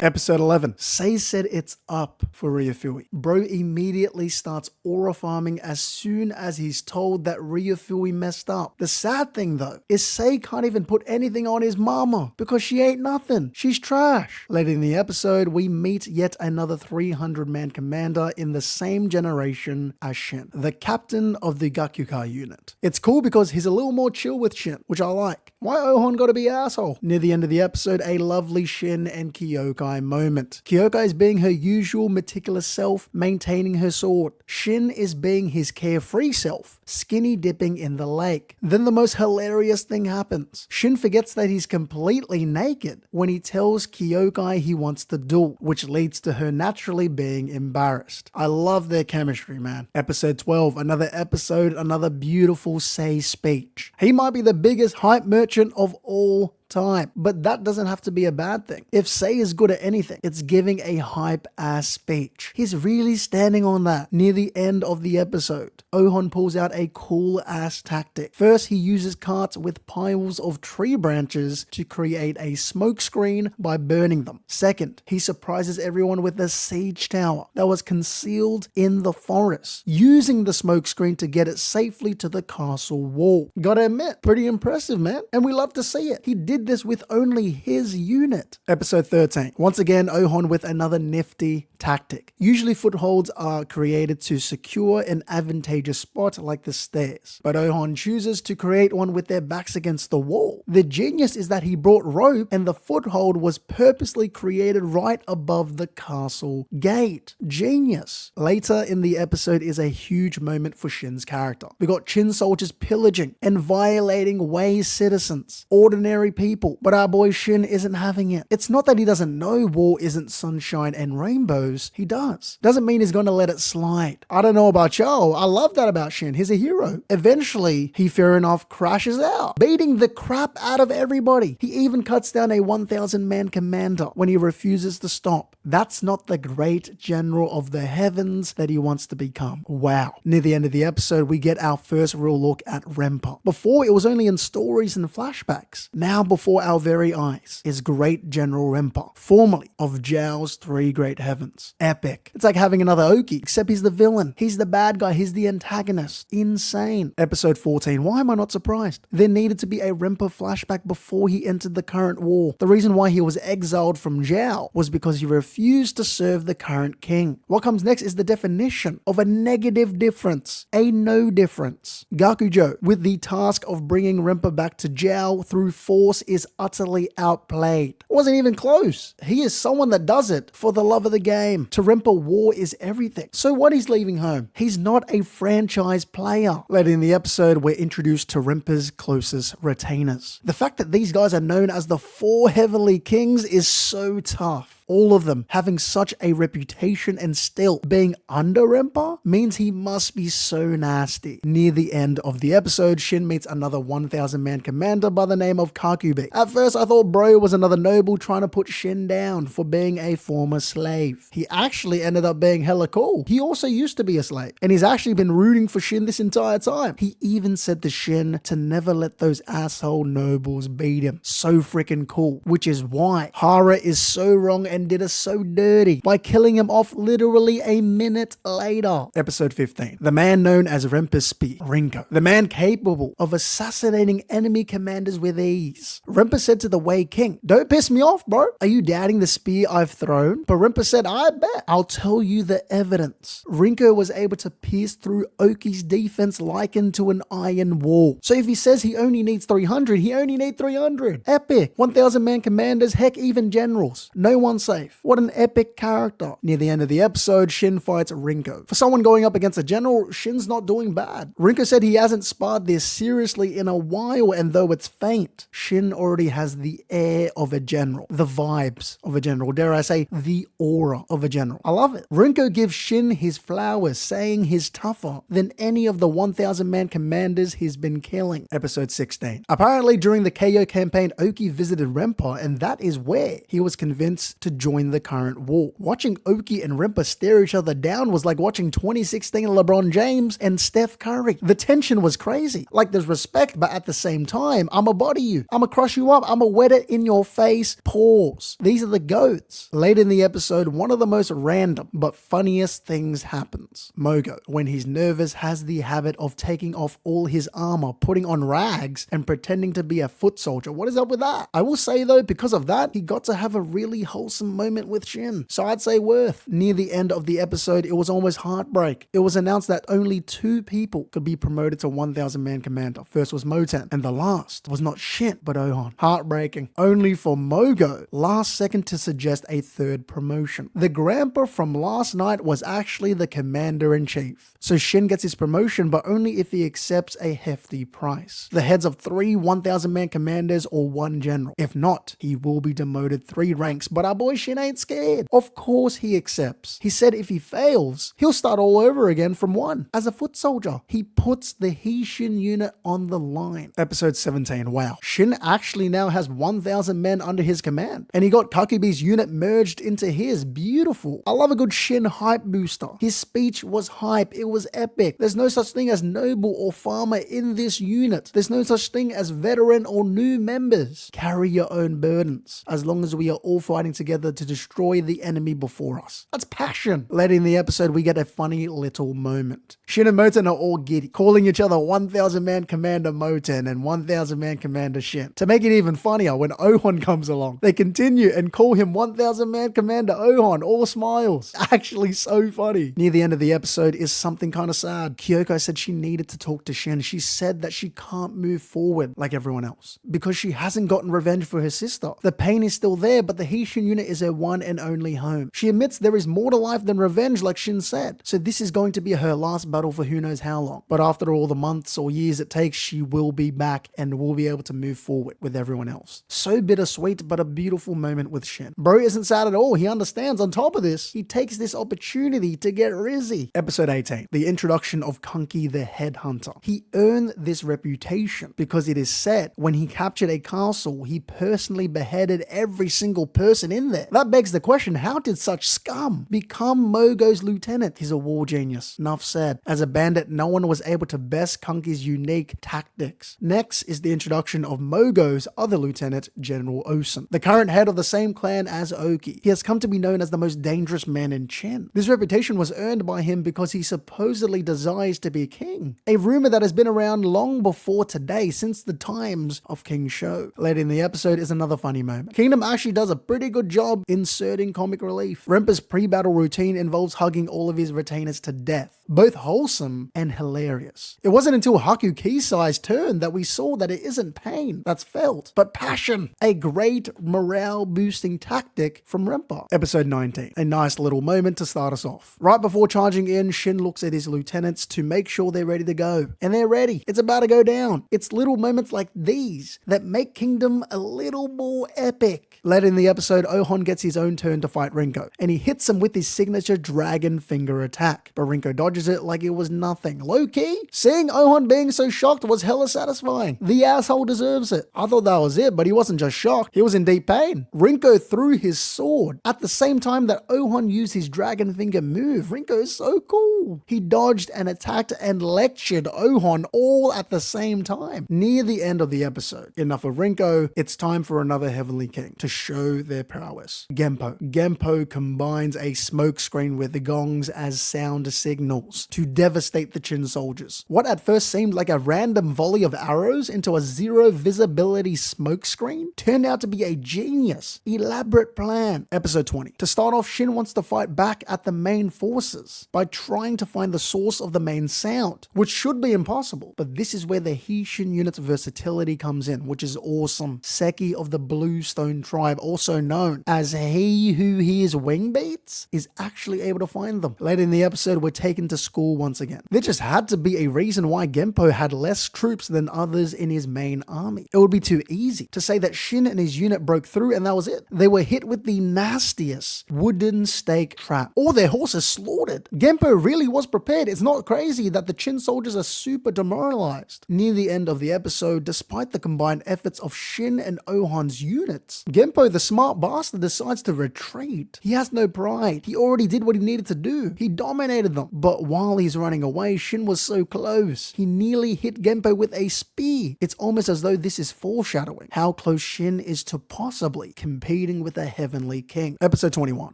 S1: Episode 11. Sei said it's up for Ryufui. Bro immediately starts aura farming as soon as he's told that Ryufui messed up. The sad thing though is Sei can't even put anything on his mama because she ain't nothing. She's trash. Later in the episode, we meet yet another 300-man commander in the same generation as Shin, the captain of the Gakukai unit. It's cool because he's a little more chill with Shin, which I like. Why Ohon gotta be asshole? Near the end of the episode, a lovely Shin and Kyokai moment. Kyokai is being her usual meticulous self, maintaining her sword. Shin is being his carefree self, skinny dipping in the lake. Then the most hilarious thing happens. Shin forgets that he's completely naked when he tells Kyokai he wants to duel, which leads to her naturally being embarrassed. I love their chemistry, man. Episode 12, another episode, another beautiful Sei speech. He might be the biggest hype merchant of all time, but that doesn't have to be a bad thing. If Sei is good at anything, it's giving a hype ass speech. He's really standing on that. Near the end of the episode, Ohon pulls out a cool ass tactic. First, he uses carts with piles of tree branches to create a smoke screen by burning them. Second, he surprises everyone with a siege tower that was concealed in the forest, using the smoke screen to get it safely to the castle wall. Gotta admit, pretty impressive, man, and we love to see it. He did this with only his unit. Episode 13. Once again, Ohon with another nifty tactic. Usually footholds are created to secure an advantageous spot like the stairs, but Ohon chooses to create one with their backs against the wall. The genius is that he brought rope and the foothold was purposely created right above the castle gate. Genius. Later in the episode is a huge moment for Shin's character. We got Chin soldiers pillaging and violating Wei citizens, ordinary people, but our boy Shin isn't having it. It's not that he doesn't know war isn't sunshine and rainbows. He does. Doesn't mean he's gonna let it slide. I don't know about y'all, I love that about Shin. He's a hero. Eventually, he fair enough crashes out, beating the crap out of everybody. He even cuts down a 1,000-man commander when he refuses to stop. That's not the great general of the heavens that he wants to become. Wow. Near the end of the episode, we get our first real look at Rempa. Before, it was only in stories and flashbacks. Now before our very eyes is Great General Rempa, formerly of Zhao's Three Great Heavens. Epic. It's like having another Oki, except he's the villain. He's the bad guy. He's the antagonist. Insane. Episode 14. Why am I not surprised? There needed to be a Rempa flashback before he entered the current war. The reason why he was exiled from Zhao was because he refused to serve the current king. What comes next is the definition of a negative difference. A no difference. Gakujo, with the task of bringing Rempa back to Zhao through force, is utterly outplayed. Wasn't even close. He is someone that does it for the love of the game. To Rempa, war is everything. So what he's leaving home? He's not a franchise player. Later in the episode, we're introduced to Rempa's closest retainers. The fact that these guys are known as the Four Heavenly Kings is so tough. All of them having such a reputation and still being under Rempa means he must be so nasty. Near the end of the episode, Shin meets another 1,000-man commander by the name of Kakubi. At first, I thought bro was another noble trying to put Shin down for being a former slave. He actually ended up being hella cool. He also used to be a slave, and he's actually been rooting for Shin this entire time. He even said to Shin to never let those asshole nobles beat him. So freaking cool, which is why Hara is so wrong and did us so dirty by killing him off literally a minute later. Episode 15. The man known as Renpa's spear, Rinko. The man capable of assassinating enemy commanders with ease. Renpa said to the Wei King, "Don't piss me off, bro. Are you doubting the spear I've thrown?" But Renpa said, "I bet. I'll tell you the evidence." Rinko was able to pierce through Oki's defense like into an iron wall. So if he says he only needs 300, he only needs 300. Epic. 1,000 man commanders, heck, even generals. No one safe. What an epic character. Near the end of the episode, Shin fights Rinko. For someone going up against a general, Shin's not doing bad. Rinko said he hasn't sparred this seriously in a while, and though it's faint, Shin already has the air of a general, the vibes of a general, dare I say, the aura of a general. I love it. Rinko gives Shin his flowers, saying he's tougher than any of the 1,000 man commanders he's been killing. Episode 16. Apparently during the KO campaign, Oki visited Renpa, and that is where he was convinced to join the current war. Watching Oki and Renpa stare each other down was like watching 2016 LeBron James and Steph Curry. The tension was crazy. Like, there's respect, but at the same time, I'ma body you, I'ma crush you up, I'ma wet it in your face. Pause. These are the goats. Late in the episode, one of the most random but funniest things happens. Mogo, when he's nervous, has the habit of taking off all his armor, putting on rags, and pretending to be a foot soldier. What is up with that? I will say though, because of that, he got to have a really wholesome moment with Shin. So I'd say worth. Near the end of the episode, it was almost heartbreak. It was announced that only 2 people could be promoted to 1,000 man commander. First was Moten, and the last was not Shin, but Ohon. Heartbreaking. Only for Mogo, last second to suggest a 3rd promotion. The grandpa from last night was actually the commander-in-chief. So Shin gets his promotion, but only if he accepts a hefty price. The heads of 3 1,000 man commanders or 1 general. If not, he will be demoted 3 ranks, but our boy Shin ain't scared. Of course he accepts. He said if he fails, he'll start all over again from 1 as a foot soldier. He puts the He-Shin unit on the line. Episode 17. Wow. Shin actually now has 1,000 men under his command, and he got Kakubi's unit merged into his. Beautiful. I love a good Shin hype booster. His speech was hype. It was epic. There's no such thing as noble or farmer in this unit. There's no such thing as veteran or new members. Carry your own burdens, as long as we are all fighting together to destroy the enemy before us. That's passion. Later in the episode, we get a funny little moment. Shin and Moten are all giddy, calling each other 1,000 man commander Moten and 1,000 man commander Shin. To make it even funnier, when Ohon comes along, they continue and call him 1,000 man commander Ohon, all smiles. Actually so funny. Near the end of the episode is something kind of sad. Kyoko said she needed to talk to Shin. She said that she can't move forward like everyone else because she hasn't gotten revenge for her sister. The pain is still there, but the He-Shin unit is her one and only home. She admits there is more to life than revenge, like Shin said. So this is going to be her last battle for who knows how long. But after all the months or years it takes, she will be back and will be able to move forward with everyone else. So bittersweet, but a beautiful moment with Shin. Bro isn't sad at all. He understands. On top of this, he takes this opportunity to get Rizzy. Episode 18. The introduction of Kunki the Headhunter. He earned this reputation because it is said when he captured a castle, he personally beheaded every single person in there. That begs the question, how did such scum become Mogo's lieutenant? He's a war genius. Enough said. As a bandit, no one was able to best Kunki's unique tactics. Next is the introduction of Mogo's other lieutenant, General Osen, the current head of the same clan as Oki. He has come to be known as the most dangerous man in Chen. This reputation was earned by him because he supposedly desires to be king. A rumor that has been around long before today, since the times of King Sho. Later in the episode is another funny moment. Kingdom actually does a pretty good job inserting comic relief. Renpa's pre-battle routine involves hugging all of his retainers to death. Both wholesome and hilarious. It wasn't until Haku Kisai's turn that we saw that it isn't pain that's felt, but passion. A great morale boosting tactic from Renpa. Episode 19. A nice little moment to start us off. Right before charging in, Shin looks at his lieutenants to make sure they're ready to go. And they're ready. It's about to go down. It's little moments like these that make Kingdom a little more epic. Later in the episode, Ohon gets his own turn to fight Rinko, and he hits him with his signature dragon finger attack. But Rinko dodges it like it was nothing. Low-key, seeing Ohon being so shocked was hella satisfying. The asshole deserves it. I thought that was it, but he wasn't just shocked. He was in deep pain. Rinko threw his sword at the same time that Ohon used his dragon finger move. Rinko is so cool. He dodged and attacked and lectured Ohon all at the same time. Near the end of the episode, enough of Rinko, it's time for another Heavenly King to show their prowess. voice. Genpo. Genpo combines a smokescreen with the gongs as sound signals to devastate the Qin soldiers. What at first seemed like a random volley of arrows into a zero visibility smokescreen turned out to be a genius, elaborate plan. Episode 20. To start off, Shin wants to fight back at the main forces by trying to find the source of the main sound, which should be impossible, but this is where the Heishin unit's versatility comes in, which is awesome. Seki of the Bluestone tribe, also known as he who hears wing beats, is actually able to find them. Later in the episode, we're taken to school once again. There just had to be a reason why Genpo had less troops than others in his main army. It would be too easy to say that Shin and his unit broke through and that was it. They were hit with the nastiest wooden stake trap, or their horses slaughtered. Genpo really was prepared. It's not crazy that the Qin soldiers are super demoralized. Near the end of the episode, despite the combined efforts of Shin and Ohan's units, Genpo, the smart bastard, decides to retreat. He has no pride. He already did what he needed to do. He dominated them. But while he's running away, Shin was so close. He nearly hit Genpo with a spear. It's almost as though this is foreshadowing how close Shin is to possibly competing with a heavenly king. Episode 21.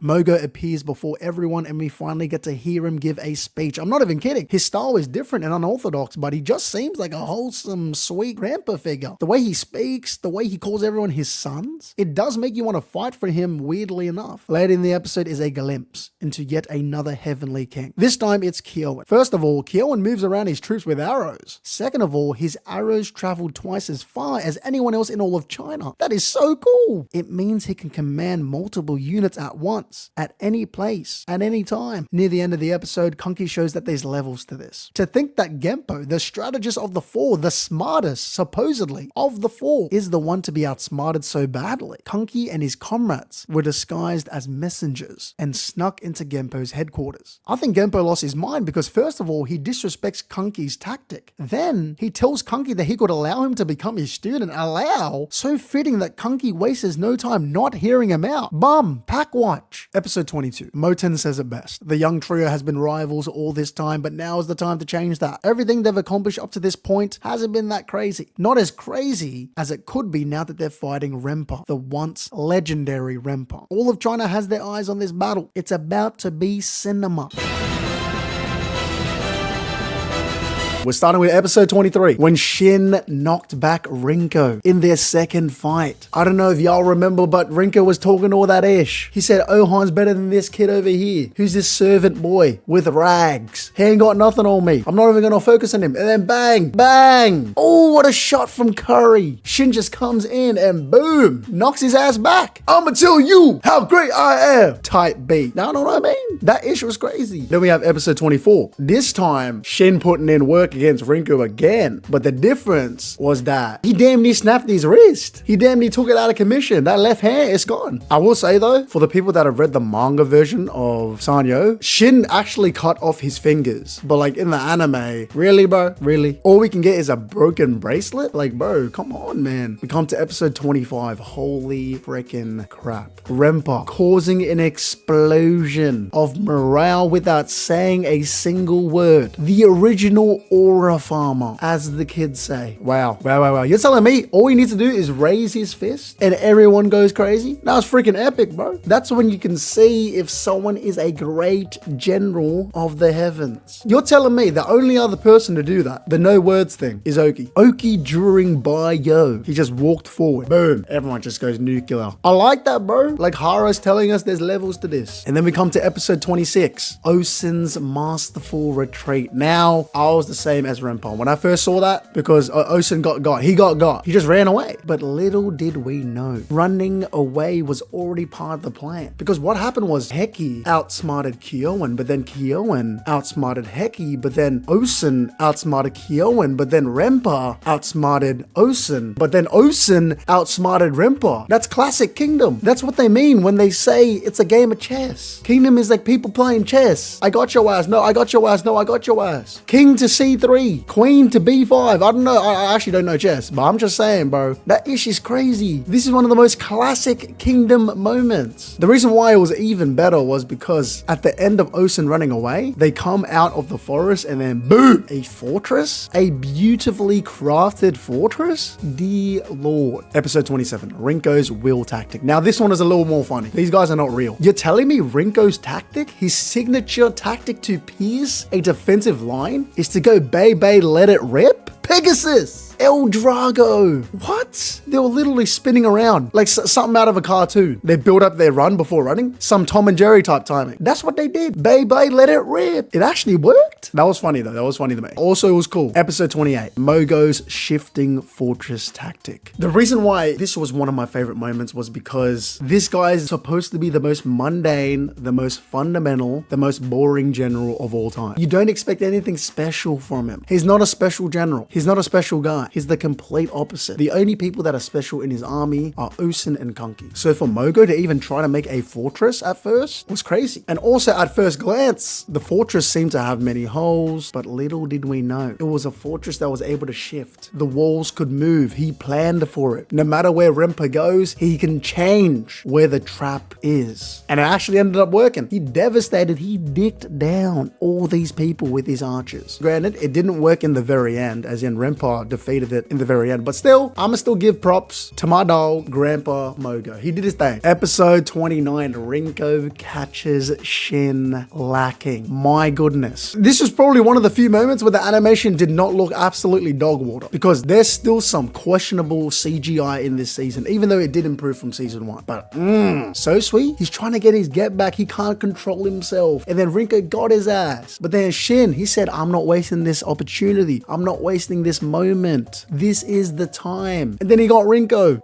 S1: Mogo appears before everyone and we finally get to hear him give a speech. I'm not even kidding. His style is different and unorthodox, but he just seems like a wholesome, sweet grandpa figure. The way he speaks, the way he calls everyone his sons, it does make you want to fight for him, weirdly enough. Later in the episode is a glimpse into yet another heavenly king. This time it's Kyoan. First of all, Kyoan moves around his troops with arrows. Second of all, his arrows travel twice as far as anyone else in all of China. That is so cool. It means he can command multiple units at once, at any place, at any time. Near the end of the episode, Kunki shows that there's levels to this. To think that Genpo, the strategist of the four, the smartest, supposedly, of the four, is the one to be outsmarted so badly. Kunki and his comrades were disguised as messengers and snuck into Genpo's headquarters. I think Genpo lost his mind because first of all, he disrespects Kunki's tactic. Then he tells Kunki that he could allow him to become his student. Allow? So fitting that Kunki wastes no time not hearing him out. Bum! Pack watch. Episode 22. Moten says it best. The young trio has been rivals all this time, but now is the time to change that. Everything they've accomplished up to this point hasn't been that crazy. Not as crazy as it could be now that they're fighting Renpa, the once legendary Renpa. All of China has their eyes on this battle. It's about to be cinema. We're starting with episode 23, when Shin knocked back Rinko in their second fight. I don't know if y'all remember, but Rinko was talking all that ish. He said, Ohan's better than this kid over here, who's this servant boy with rags. He ain't got nothing on me. I'm not even gonna focus on him. And then bang, bang. Oh, what a shot from Curry. Shin just comes in and boom, knocks his ass back. I'ma tell you how great I am. Type beat. Now, know what I mean? That ish was crazy. Then we have episode 24. This time, Shin putting in work against Rinko again, but the difference was that he damn near snapped his wrist. He damn near took it out of commission. That left hand is gone. I will say though, for the people that have read the manga version of Sanyou, Shin actually cut off his fingers, but like in the anime, really bro, really? All we can get is a broken bracelet? Like bro, come on man. We come to episode 25. Holy freaking crap. Renpa causing an explosion of morale without saying a single word. The original aura farmer, as the kids say. Wow. You're telling me all you need to do is raise his fist and everyone goes crazy? That's freaking epic, bro. That's when you can see if someone is a great general of the heavens. You're telling me the only other person to do that, the no words thing, is Oki. Oki during Bio. He just walked forward. Boom. Everyone just goes nuclear. I like that, bro. Like Hara's telling us there's levels to this. And then we come to episode 26. Osen's masterful retreat. Now, I was the same as Renpa. When I first saw that, because Osen got. He just ran away. But little did we know, running away was already part of the plan. Because what happened was Heki outsmarted Kyoan, but then Kyoan outsmarted Heki, but then Osen outsmarted Kyoan, but then Renpa outsmarted Osen, but then Osen outsmarted Renpa. That's classic Kingdom. That's what they mean when they say it's a game of chess. Kingdom is like people playing chess. I got your ass. No, I got your ass. No, I got your ass. King to C3. Queen to B5. I don't know. I actually don't know chess, but I'm just saying, bro. That ish is crazy. This is one of the most classic Kingdom moments. The reason why it was even better was because at the end of Osen running away, they come out of the forest and then boom, a fortress, a beautifully crafted fortress. Dear Lord. Episode 27, Rinko's will tactic. Now this one is a little more funny. These guys are not real. You're telling me Rinko's tactic, his signature tactic to pierce a defensive line, is to go bay, let it rip? Pegasus! El Drago! What? They were literally spinning around like something out of a cartoon. They build up their run before running. Some Tom and Jerry type timing. That's what they did. Bay, let it rip. It actually worked. That was funny though. That was funny to me. Also, it was cool. Episode 28, Mogo's shifting fortress tactic. The reason why this was one of my favorite moments was because this guy is supposed to be the most mundane, the most fundamental, the most boring general of all time. You don't expect anything special from him. He's not a special general. He's not a special guy. He's the complete opposite. The only people that are special in his army are Osen and Kunki. So for Mogo to even try to make a fortress at first was crazy. And also at first glance, the fortress seemed to have many holes, but little did we know, it was a fortress that was able to shift. The walls could move. He planned for it. No matter where Rinpa goes, he can change where the trap is. And it actually ended up working. He devastated, he dicked down all these people with his archers. Granted, it didn't work in the very end, as in Rinpa defeated it in the very end, but still, I'ma still give props to my dog, Grandpa Mogo. He did his thing. Episode 29, Rinko catches Shin lacking. My goodness. This was probably one of the few moments where the animation did not look absolutely dog water, because there's still some questionable CGI in this season, even though it did improve from season 1. But so sweet. He's trying to get his get back. He can't control himself. And then Rinko got his ass. But then Shin, he said, I'm not wasting this opportunity. I'm not wasting this moment. This is the time. And then he got Rinko.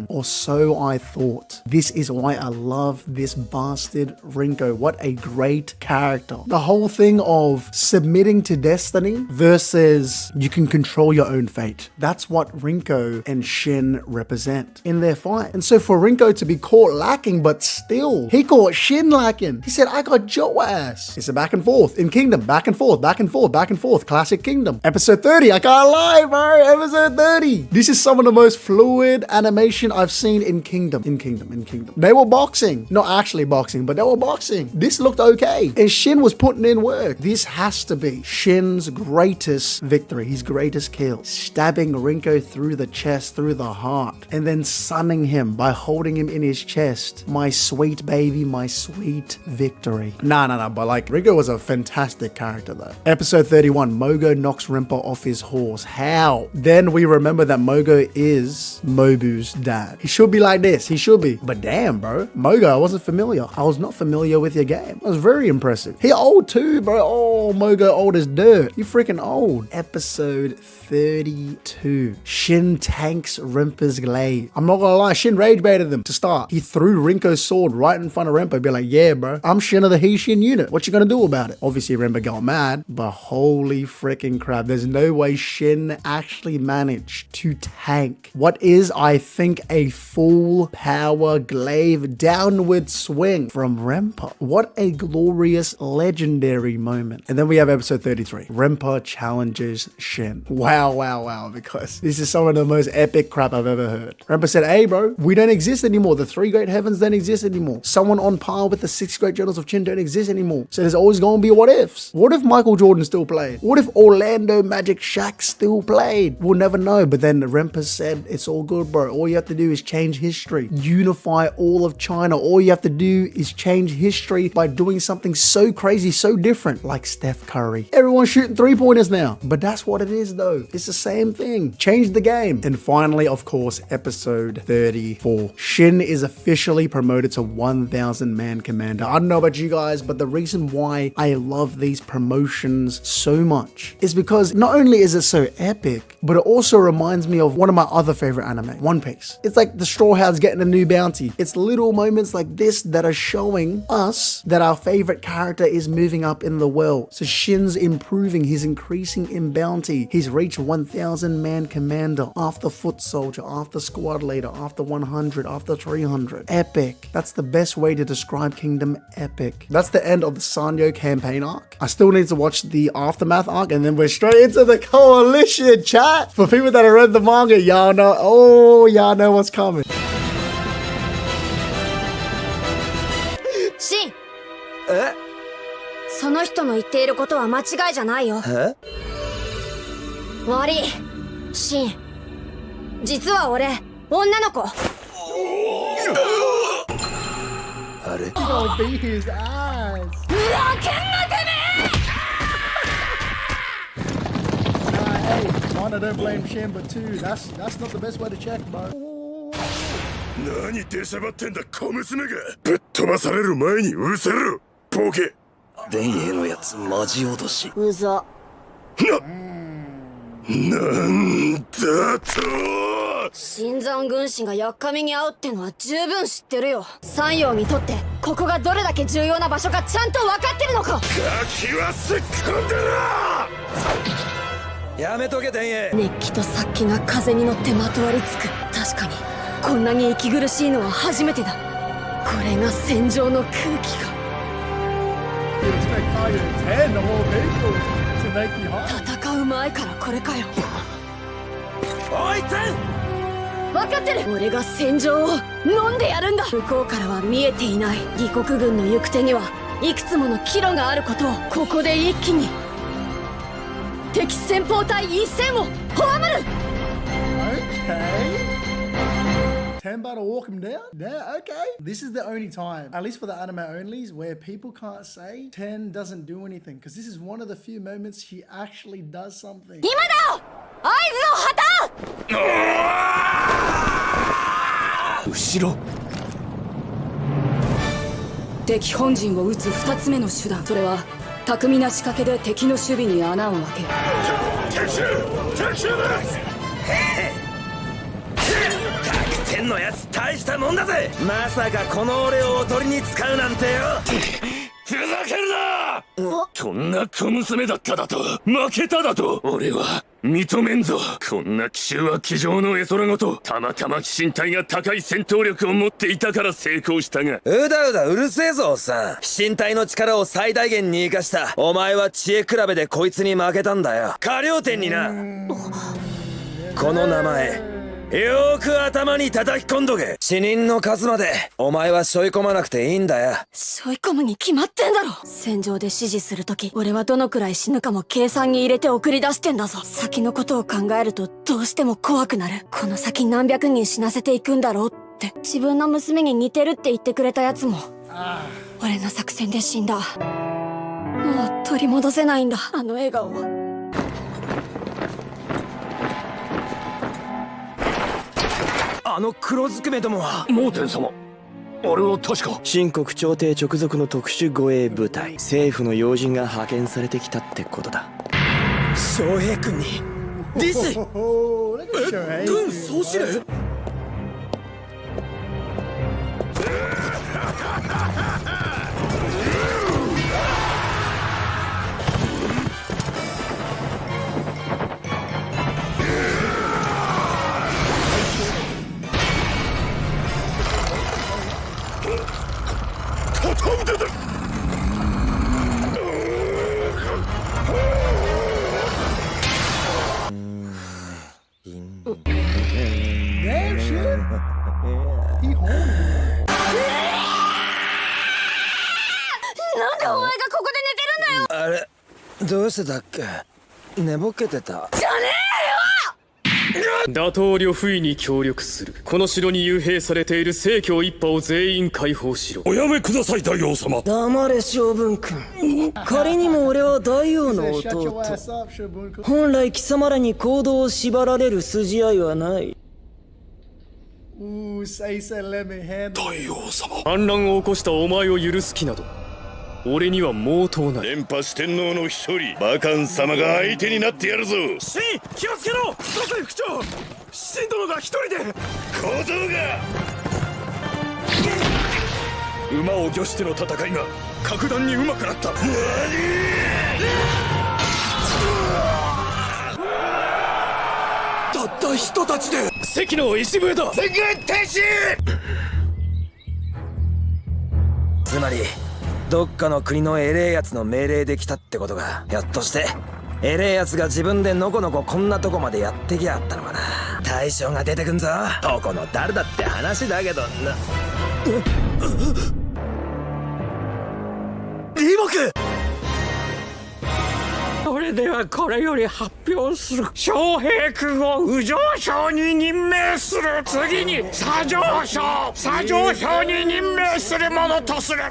S1: Or so I thought. This is why I love this bastard Rinko. What a great character. The whole thing of submitting to destiny versus you can control your own fate. That's what Rinko and Shin represent in their fight. And so for Rinko to be caught lacking, but still, he caught Shin lacking. He said, I got your ass. It's a back and forth in Kingdom. Back and forth, back and forth, back and forth. Classic Kingdom. Episode 30. I can't lie, bro. Episode 30. This is some of the most fluid animation I've seen in Kingdom. In Kingdom. They were boxing. Not actually boxing, but they were boxing. This looked okay. And Shin was putting in work. This has to be Shin's greatest victory. His greatest kill. Stabbing Rinko through the chest, through the heart. And then sunning him by holding him in his chest. My sweet baby, my sweet victory. Nah, but like, Rinko was a fantastic character though. Episode 31, Mogo knocks Rinpa off his horse. How? Then we remember that Mogo is Mobu's dad. He should be like this. He should be. But damn, bro. Mogo, I wasn't familiar. I was not familiar with your game. It was very impressive. He old too, bro. Oh, Mogo old as dirt. You freaking old. Episode 32. Shin tanks Rinpa's glaive. I'm not gonna lie, Shin rage baited them to start. He threw Rinko's sword right in front of Rinpa, be like, yeah, bro, I'm Shin of the He-Shin unit. What you gonna do about it? Obviously, Rinpa got mad, but holy freaking crap. There's no way Shin actually managed to tank what is, I think, a full power glaive downward swing from Rinpa. What a glorious, legendary moment. And then we have episode 33. Rinpa challenges Shin. Wow, because this is some of the most epic crap I've ever heard. Rinpa said, hey, bro, we don't exist anymore. The 3 great heavens don't exist anymore. Someone on par with the 6 great generals of Qin don't exist anymore. So there's always going to be what ifs. What if Michael Jordan still played? What if Orlando Magic Shaq still played? We'll never know. But then Rinpa said, it's all good, bro. All you have to do is change history. Unify all of China. All you have to do is change history by doing something so crazy, so different, like Steph Curry. Everyone's shooting 3-pointers now. But that's what it is, though. It's the same thing. Change the game. And finally, of course, episode 34. Shin is officially promoted to 1,000 man commander. I don't know about you guys, but the reason why I love these promotions so much is because not only is it so epic, epic, but it also reminds me of one of my other favorite anime, One Piece. It's like the Straw Hat's getting a new bounty. It's little moments like this that are showing us that our favorite character is moving up in the world. So Shin's improving, he's increasing in bounty. He's reached 1,000 man commander, after foot soldier, after squad leader, after 100, after 300. Epic. That's the best way to describe Kingdom, epic. That's the end of the Sanyou campaign arc. I still need to watch the Aftermath arc, and then we're straight into the Coalition, chat. For people that have read the manga, y'all know, y'all know what's coming.
S2: Shin! その人の言っていることは間違いじゃないよ。悪い、シン。実は俺、女の子。
S1: あれ？ Gonna beat his ass.
S2: ふざけんなてめえ
S1: ！One, I don't blame Shin, but two, that's not the best way to check, bro.
S3: 何出しゃばってんだ小娘が。ぶっ飛ばされる前にうせろボケ。
S4: 電影のやつマジ脅し。
S2: うざ。
S3: なんだと。
S2: 新山軍師がやっかみに遭うってのは十分知ってるよ。山陽にとってここがどれだけ重要な場所かちゃんと分かってるのか。
S3: ガキはすっ込んでな。
S4: やめとけ電影。
S2: 熱気と殺気が風に乗ってまとわりつく。確かにこんなに息苦しいのは初めてだ。これが戦場の空気か。戦う前からこれかよ。
S4: おいテン、
S2: 分かってる。俺が戦場を飲んでやるんだ。向こうからは見えていない義国軍の行く手にはいくつもの岐路があることをここで一気に敵先鋒隊一戦を葬る。
S1: Ten battle walk him down? Yeah, okay. This is the only time, at least for the anime onlys, where people can't say Ten doesn't do anything. Because this is one of the few moments she actually does something.
S2: 今だよ合図を旗。
S4: 後ろ。
S5: 敵本陣を撃つ2つ目の手段、それは巧みな仕掛けで敵の守備に穴を開ける。
S3: 敵襲です
S4: 天のやつ大したもんだぜ。まさかこの俺をおとりに使うなんてよ。
S3: ふざけるな。こんな小娘だっただと負けただと俺は認めんぞ。こんな奇襲は机上の絵空ごとたまたま身体が高い戦闘力を持っていたから成功したが。
S4: うだうだうるせえぞおっさん。身体の力を最大限に生かしたお前は知恵比べでこいつに負けたんだよ。過料点にな。この名前よーく頭に叩き込んどけ。死人の数までお前は背負い込まなくていいんだよ。
S2: 背負い込むに決まってんだろ。戦場で指示するとき俺はどのくらい死ぬかも計算に入れて送り出してんだぞ。先のことを考えるとどうしても怖くなる。この先何百人死なせていくんだろうって。自分の娘に似てるって言ってくれたやつも俺の作戦で死んだ。もう取り戻せないんだあの笑顔は。
S4: あの黒ずくめどもは。
S3: 盲天様、あれは確か
S6: 秦国朝廷直属の特殊護衛部隊、政府の要人が派遣されてきたってことだ。
S4: 翔平君にディス。軍総司令。
S2: なんでお前がここで寝てるんだよ。
S4: あれどうしてだっけ。寝ぼけてた
S2: じゃね
S7: 打倒呂不韋に協力する。この城に幽閉されている正教一派を全員解放しろ。
S3: おやめください大王様。
S5: 黙れ将軍君。仮にも俺は大王の弟。本来貴様らに行動を縛られる筋合いはない。
S3: 大王様。
S7: 反乱を起こしたお前を許す気など俺には毛頭ない。
S3: 電波四天王の一人バカン様が相手になってやるぞ。
S4: シン気をつけろ。
S3: 佐世副長、シン殿が一人で。小僧が馬を御しての戦いが格段に上手くなった。たった人たちで
S7: 関の石笛だ。
S3: 全軍停止。
S4: つまりどっかの国のエレえやつの命令で来たってことが、ひょっとしてエレえやつが自分でのこのここんなとこまでやってきやったのかな。大将が出てくんぞ。どこの誰だって話だけどな。李牧、
S8: それではこれより発表する。昌平君を右丞相に任命する。次に左丞相に任命するものとする。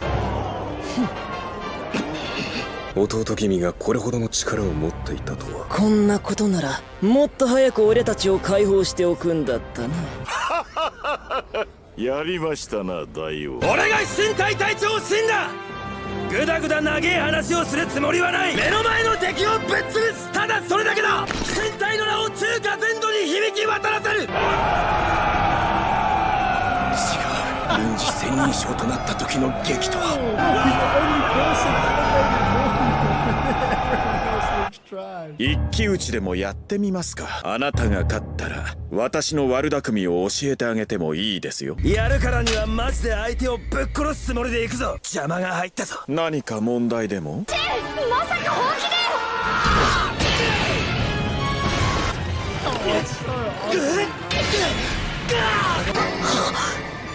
S3: 弟君がこれほどの力を持っていたとは。
S5: こんなことならもっと早く俺たちを解放しておくんだったな。
S3: やりましたな大王。
S4: 俺が身体隊長死んだ。ぐだぐだ長え話をするつもりはない。目の前の敵をぶっ潰す、ただそれだけだ。身体の名を中華全土に響き渡らせる。
S3: 死が臨時千人将となった時の劇とは。一騎打ちでもやってみますか。あなたが勝ったら私の悪巧みを教えてあげてもいいですよ。
S4: やるからにはマジで相手をぶっ殺すつもりで行くぞ。邪魔が入ったぞ。
S3: 何か問題でも。
S2: まさか本気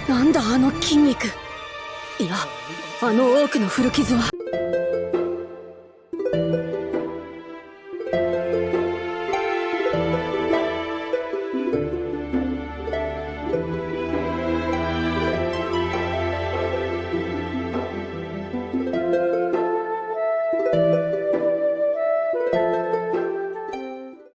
S2: でなんだあの筋肉。いや、あの多くの古傷は。